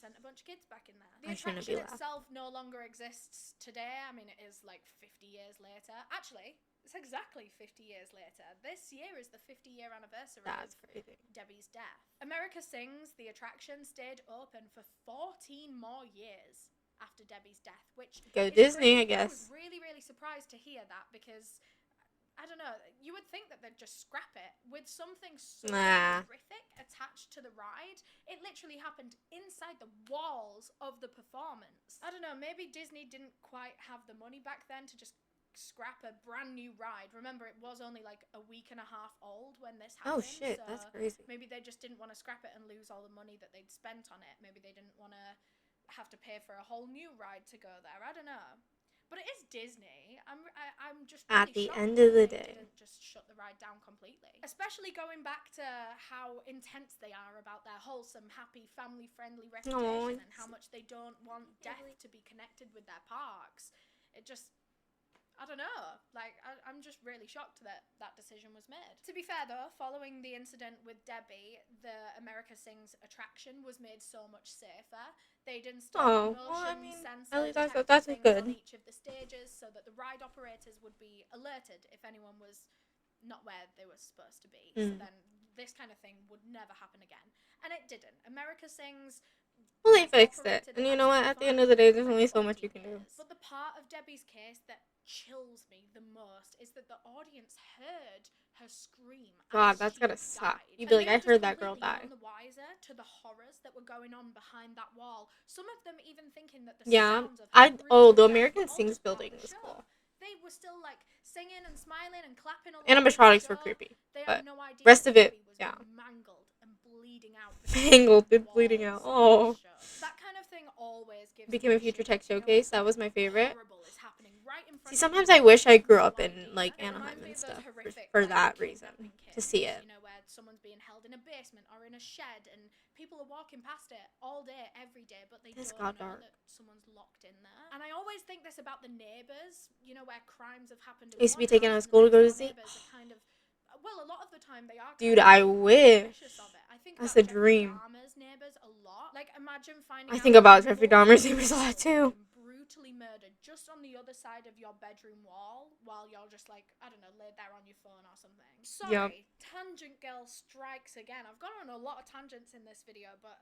sent a bunch of kids back in there. The I shouldn't be attraction itself no longer exists today. I mean, it is like 50 years later. Actually, it's exactly 50 years later. This year is the 50-year anniversary That's of crazy. Debbie's death. America Sings, the attraction, stayed open for 14 more years after Debbie's death, which Go is Disney, crazy. I I guess. was really, really surprised to hear that because, I don't know, you would think that they'd just scrap it with something so horrific attached to the ride. It literally happened inside the walls of the performance. I don't know, maybe Disney didn't quite have the money back then to just scrap a brand new ride. Remember, it was only like a week and a half old when this happened. Oh shit, so that's crazy. maybe they just didn't want to scrap it and lose all the money that they'd spent on it. Maybe they didn't want to have to pay for a whole new ride to go there. I don't know. But it is Disney. I'm just really At the shocked end that of the they day. didn't just shut the ride down completely. Especially going back to how intense they are about their wholesome, happy, family-friendly reputation and how much they don't want death to be connected with their parks. It just, I don't know. Like, I'm just really shocked that that decision was made. To be fair, though, following the incident with Debbie, the America Sings attraction was made so much safer. They'd installed motion sensor detector that's things good. on each of the stages so that the ride operators would be alerted if anyone was not where they were supposed to be. So then this kind of thing would never happen again. And it didn't. America Sings... Well, they fixed it. And you know what? At the end of the day, there's only so much you can do. But the part of Debbie's case that chills me the most is that the audience heard her scream. God, that's gotta suck. You'd be like, I heard that girl die. None the wiser to the horrors that were going on behind that wall. Some of them even thinking that the Yeah, sounds of the American Sings building was cool. They were still like singing and smiling and clapping. Animatronics were creepy, They but had no idea rest of it, Debbie was yeah. mangled and bleeding out. Mangled and bleeding out. Oh. That kind of thing always gives Became a Future Tech showcase. That was my favorite. Right in front See, sometimes I wish I grew up in like Anaheim and stuff for that reason, to see it. You know, where someone's being held in a basement or in a shed and people are walking past it all day, every day, but they don't know that someone's locked in there. And I always think this about the neighbours, you know, where crimes have happened. I used to be taken out of school to go to see. Kind of, well, a lot of the time they are. Dude, I wish. I think that's a dream. Dahmer's neighbours a lot. Like, imagine finding. I think about Jeffrey Dahmer's neighbours a lot too. Brutally murdered just on the other side of your bedroom wall while you're just like, I don't know, laid there on your phone or something. Sorry, Tangent Girl strikes again. I've gone on a lot of tangents in this video, but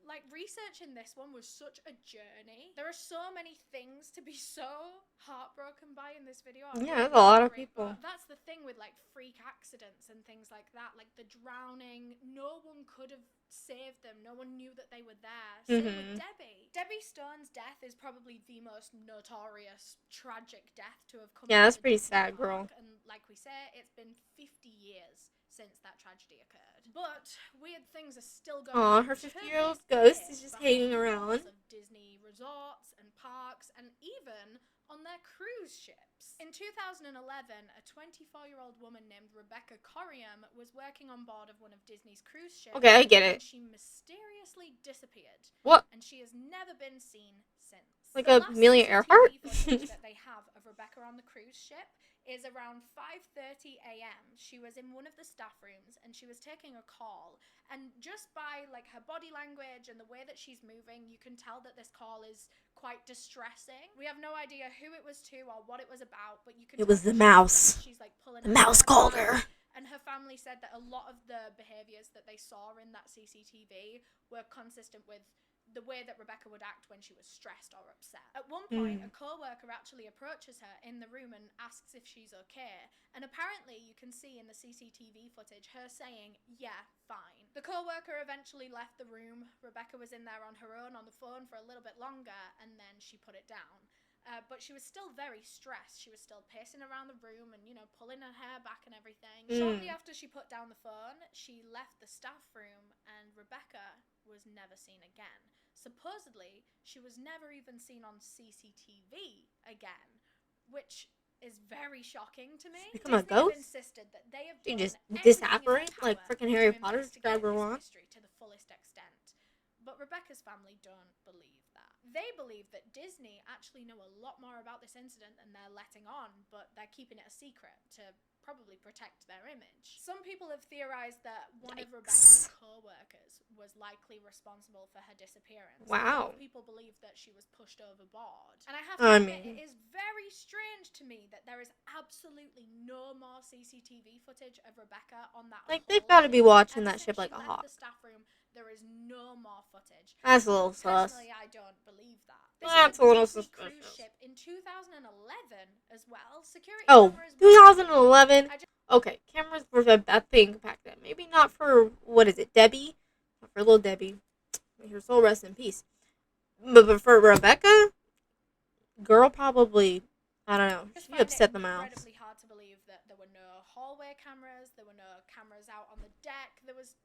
like, researching this one was such a journey. There are so many things to be so heartbroken by in this video. Yeah, there's a lot of people. That's the thing with like freak accidents and things like that, like the drowning. No one could have saved them. No one knew that they were there. Same with Debbie. Debbie Stone's death is probably the most notorious tragic death to have come. Yeah, that's pretty sad, girl. And like we say, it's been 50 years since that tragedy occurred. But weird things are still going on. Her 50-year-old ghost is just hanging around. Of Disney resorts and parks and even on their cruise ships. In 2011, a 24-year-old woman named Rebecca Corriam was working on board of one of Disney's cruise ships. Okay, I get it. And she mysteriously disappeared. What? And she has never been seen since. Like Amelia Earhart? That they have of Rebecca on the cruise ship is around 5:30 a.m. She was in one of the staff rooms and she was taking a call, and just by like her body language and the way that she's moving, you can tell that this call is quite distressing. We have no idea who it was to or what it was about, but you can. It was the mouse. She's like pulling. The mouse called her. And her family said that a lot of the behaviors that they saw in that CCTV were consistent with the way that Rebecca would act when she was stressed or upset. At one point, a co-worker actually approaches her in the room and asks if she's okay. And apparently, you can see in the CCTV footage her saying, "Yeah, fine." The co-worker eventually left the room. Rebecca was in there on her own on the phone for a little bit longer, and then she put it down. But she was still very stressed. She was still pacing around the room and, you know, pulling her hair back and everything. Shortly after she put down the phone, she left the staff room and Rebecca was never seen again. Supposedly, she was never even seen on CCTV again, which is very shocking to me. Become a ghost? Insisted that they have you done just everything disapparate in their like power freaking Harry to Potter investigate described her this once. mystery to the fullest extent. But Rebecca's family don't believe that. They believe that Disney actually know a lot more about this incident than they're letting on, but they're keeping it a secret to probably protect their image. Some people have theorized that one of Rebecca's co-workers was likely responsible for her disappearance. Wow. People believe that she was pushed overboard. And I have to admit, it is very strange to me that there is absolutely no more CCTV footage of Rebecca on that. Like, they've got to be watching that ship like a hawk. The staff room, there is no more footage. That's a little sus. Personally, I don't believe that. That's a little suspicious. Cruise ship in 2011 as well. Security. 2011. Okay, cameras were a thing back then. Maybe not for Debbie, not for little Debbie. May her soul rest in peace. But for Rebecca, girl, probably. I don't know. She upset the mouse. It's incredibly hard to believe that there were no hallway cameras. There were no cameras out on the deck. There was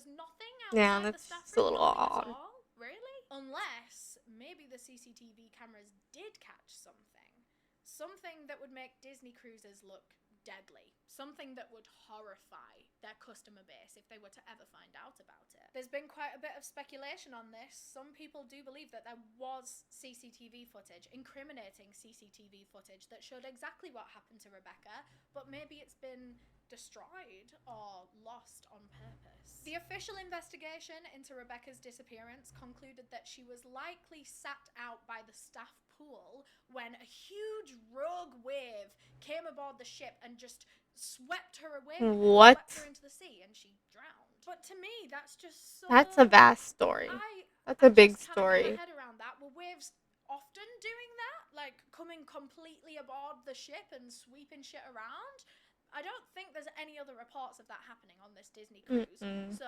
nothing outside the staff room. Just a little odd. Really? Unless maybe the CCTV cameras did catch something that would make Disney cruises look deadly. Something that would horrify their customer base if they were to ever find out about it. There's been quite a bit of speculation on this. Some people do believe that there was CCTV footage, incriminating CCTV footage that showed exactly what happened to Rebecca, but maybe it's been destroyed or lost on purpose. The official investigation into Rebecca's disappearance concluded that she was likely sat out by the staff pool when a huge rogue wave came aboard the ship and just swept her away with it, What? swept her into the sea, and she drowned. But to me, that's just so... That's a vast story. That's a big just can't story. get my head around that. Were waves often doing that? Like, coming completely aboard the ship and sweeping shit around? I don't think there's any other reports of that happening on this Disney cruise. So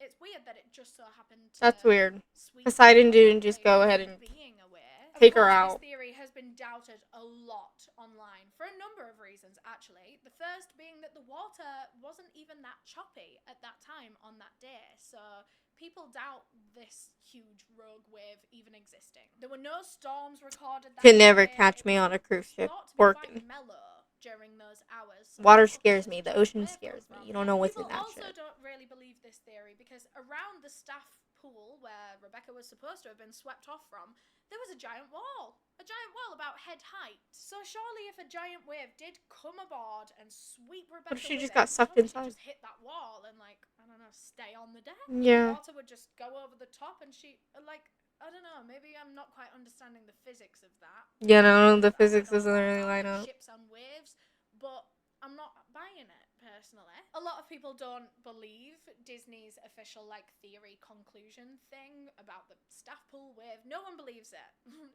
it's weird that it just so happened to... That's weird. sweep Poseidon her didn't just go ahead and being aware. take her Of out. course, this theory has been doubted a lot online for a number of reasons, actually. The first being that the water wasn't even that choppy at that time on that day, so people doubt this huge rogue wave even existing. There were no storms recorded that Could never day. catch It me was on a cruise ship thought to be quite working. mellow during those hours. So Water people scares think me. it's The just ocean wave scares come me. from. You don't know what's in People that also shit. don't really believe this theory because around the staff pool where Rebecca was supposed to have been swept off from, there was a giant wall about head height. So surely if a giant wave did come aboard and sweep Rebecca, What if she with just it, got sucked surely inside? she'd just hit that wall and, like, I don't know, stay on the deck. Yeah. The water would just go over the top and she, like, I don't know, maybe I'm not quite understanding the physics of that. Yeah, no, the I physics know a doesn't lot really about, line like, up. ships and waves, but I'm not buying it, personally. A lot of people don't believe Disney's official, like, theory conclusion thing about the staff pool wave. No one believes it.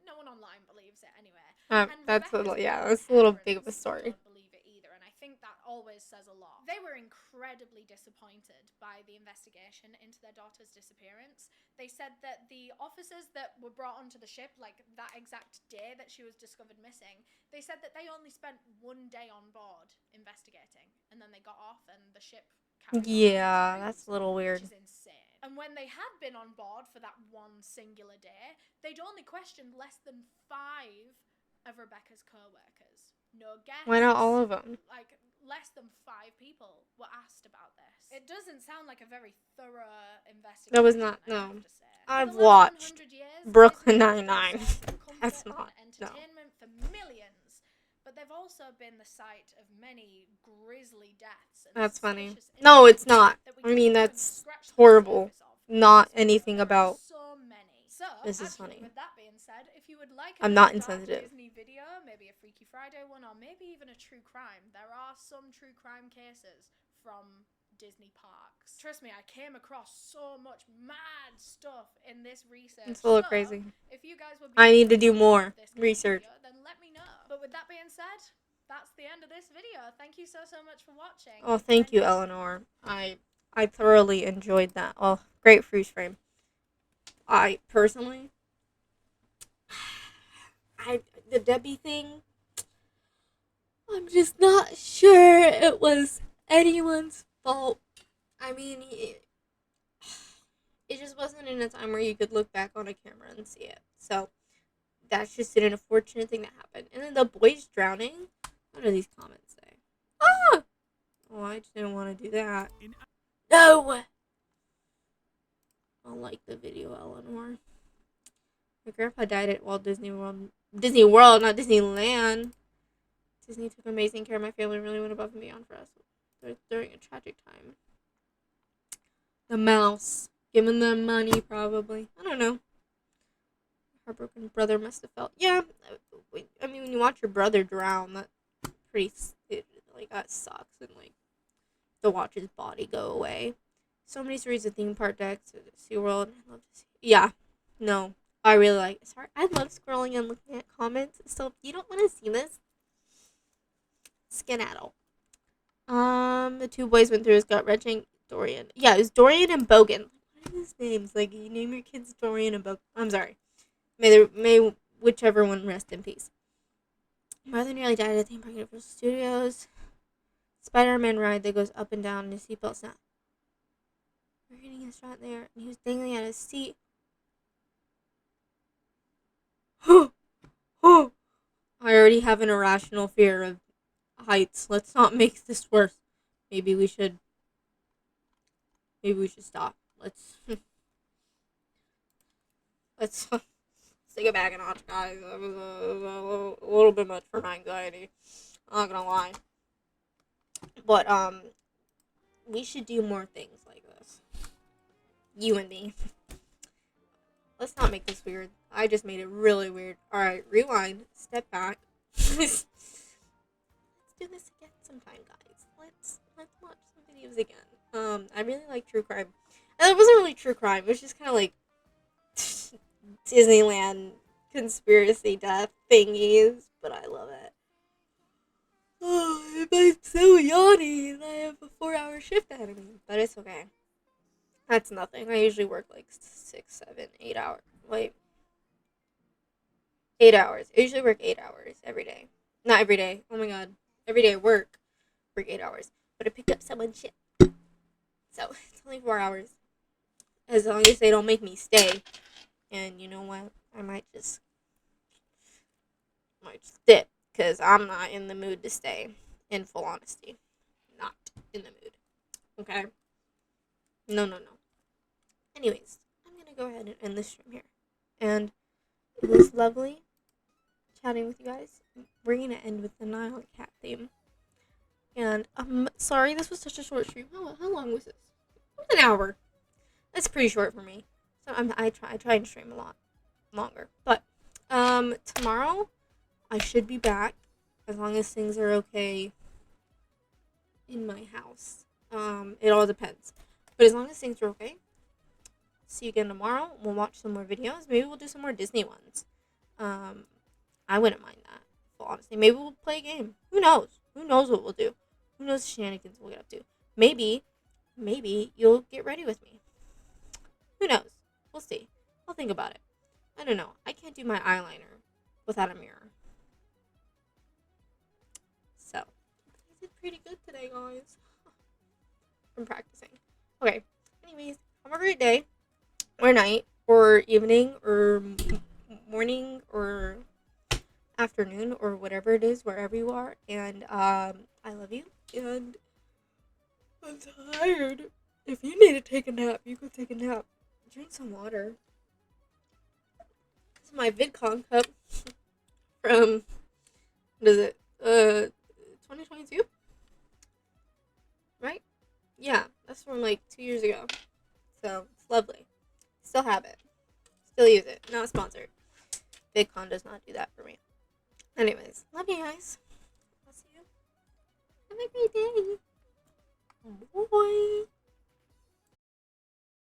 No one online believes it, anyway. And That's Rebecca's that's a little big of a parents story. don't believe it either, and I think that always says a lot. They were incredibly disappointed by the investigation into their daughter's disappearance. They said that the officers that were brought onto the ship, like that exact day that she was discovered missing, they said that they only spent one day on board investigating, and then they got off and the ship carried on with its Yeah, cruise, that's a little weird. which is insane. And when they had been on board for that one singular day, they'd only questioned less than 5 of Rebecca's co-workers. No guests. Why not all of them? Like, less than 5 people were asked about this. It doesn't sound like a very thorough investigation. That was not, I no. have to say. I've For the last watched 100 years, Brooklyn Disney has been Nine-Nine. a source of comfort That's and not, no. entertainment for millions. But they've also been the site of many grisly deaths. And That's funny. suspicious No, it's incidents not. that we I can't mean, even that's scratch the horrible. surface of. Not There anything are about. so many. So, This is actually, funny. with that being said, if you would like I'm another not dark insensitive. Disney video, maybe a Freaky Friday one, or maybe even a true crime, there are some true crime cases from Disney parks. Trust me, I came across so much mad stuff in this research. It's a little So, crazy. if you guys would be I need to do interested in more this kind of research. video, then let me know. But with that being said, that's the end of this video. Thank you so much for watching. Oh, thank you, Eleanor. I thoroughly enjoyed that. Oh, great freeze frame. I personally, the Debbie thing, I'm just not sure it was anyone's fault. I mean, it just wasn't in a time where you could look back on a camera and see it. So, that's just an unfortunate thing that happened. And then the boys drowning, what do these comments say? Ah! Oh, I just didn't want to do that. No! I don't like the video, Eleanor. My grandpa died at Walt Disney World. Disney World, not Disneyland. Disney took amazing care of my family and really went above and beyond for us during a tragic time. The mouse. Giving them money, probably. I don't know. Heartbroken brother must have felt. Yeah, I mean, when you watch your brother drown, that that sucks. And, like, to watch his body go away. So many stories of theme park decks at SeaWorld. I love to see. Yeah, no, I really like it. Sorry, I love scrolling and looking at comments. So if you don't want to see this, skedaddle. The 2 boys went through his gut wrenching. Dorian. Yeah, it was Dorian and Bogan. What are these names? Like, you name your kids Dorian and Bogan. I'm sorry. May whichever one rest in peace. Mother nearly died at theme park at Universal Studios. Spider-Man ride that goes up and down and his seatbelt snap. We're getting a shot there, and he was dangling at his seat. I already have an irrational fear of heights. Let's not make this worse. Maybe we should stop. Let's take it back a notch, guys. That was a little bit much for my anxiety. I'm not gonna lie. But we should do more things like this. You and me. Let's not make this weird. I just made it really weird. Alright, rewind. Step back. Let's do this again sometime, guys. Let's watch some videos again. I really like true crime. And it wasn't really true crime. It was just kind of like Disneyland conspiracy death thingies. But I love it. Oh, I'm so yawny and I have a 4-hour shift ahead of me. But it's okay. That's nothing. I usually work like 6, 7, 8 hours. Wait. 8 hours. I usually work 8 hours every day. Not every day. Oh my god. Every day I work 8 hours. But I pick up someone's shit. So, it's only 4 hours. As long as they don't make me stay. And you know what? I might just dip. Because I'm not in the mood to stay. In full honesty. Not in the mood. Okay? No. Anyways, I'm going to go ahead and end this stream here. And it was lovely chatting with you guys. We're going to end with the Nile cat theme. And I'm sorry this was such a short stream. How long was this? It was an hour. That's pretty short for me. So I try and stream a lot longer. But tomorrow I should be back as long as things are okay in my house. It all depends. But as long as things are okay, see you again tomorrow. We'll watch some more videos. Maybe we'll do some more Disney ones. I wouldn't mind that. Well, honestly, maybe we'll play a game. Who knows? Who knows what we'll do? Who knows the shenanigans we'll get up to? Maybe you'll get ready with me. Who knows? We'll see. I'll think about it. I don't know. I can't do my eyeliner without a mirror. So, I did pretty good today, guys. From practicing. Okay. Anyways, have a great day. Or night. Or evening. Or morning. Or afternoon. Or whatever it is. Wherever you are. And, I love you. And I'm tired. If you need to take a nap, you can take a nap. Drink some water. This is my VidCon cup from, what is it, 2022? Right? Yeah, that's from like 2 years ago. So, it's lovely. Still have it. Still use it. Not sponsored. VidCon does not do that for me. Anyways, love you guys. I'll see you. Have a great day. Bye.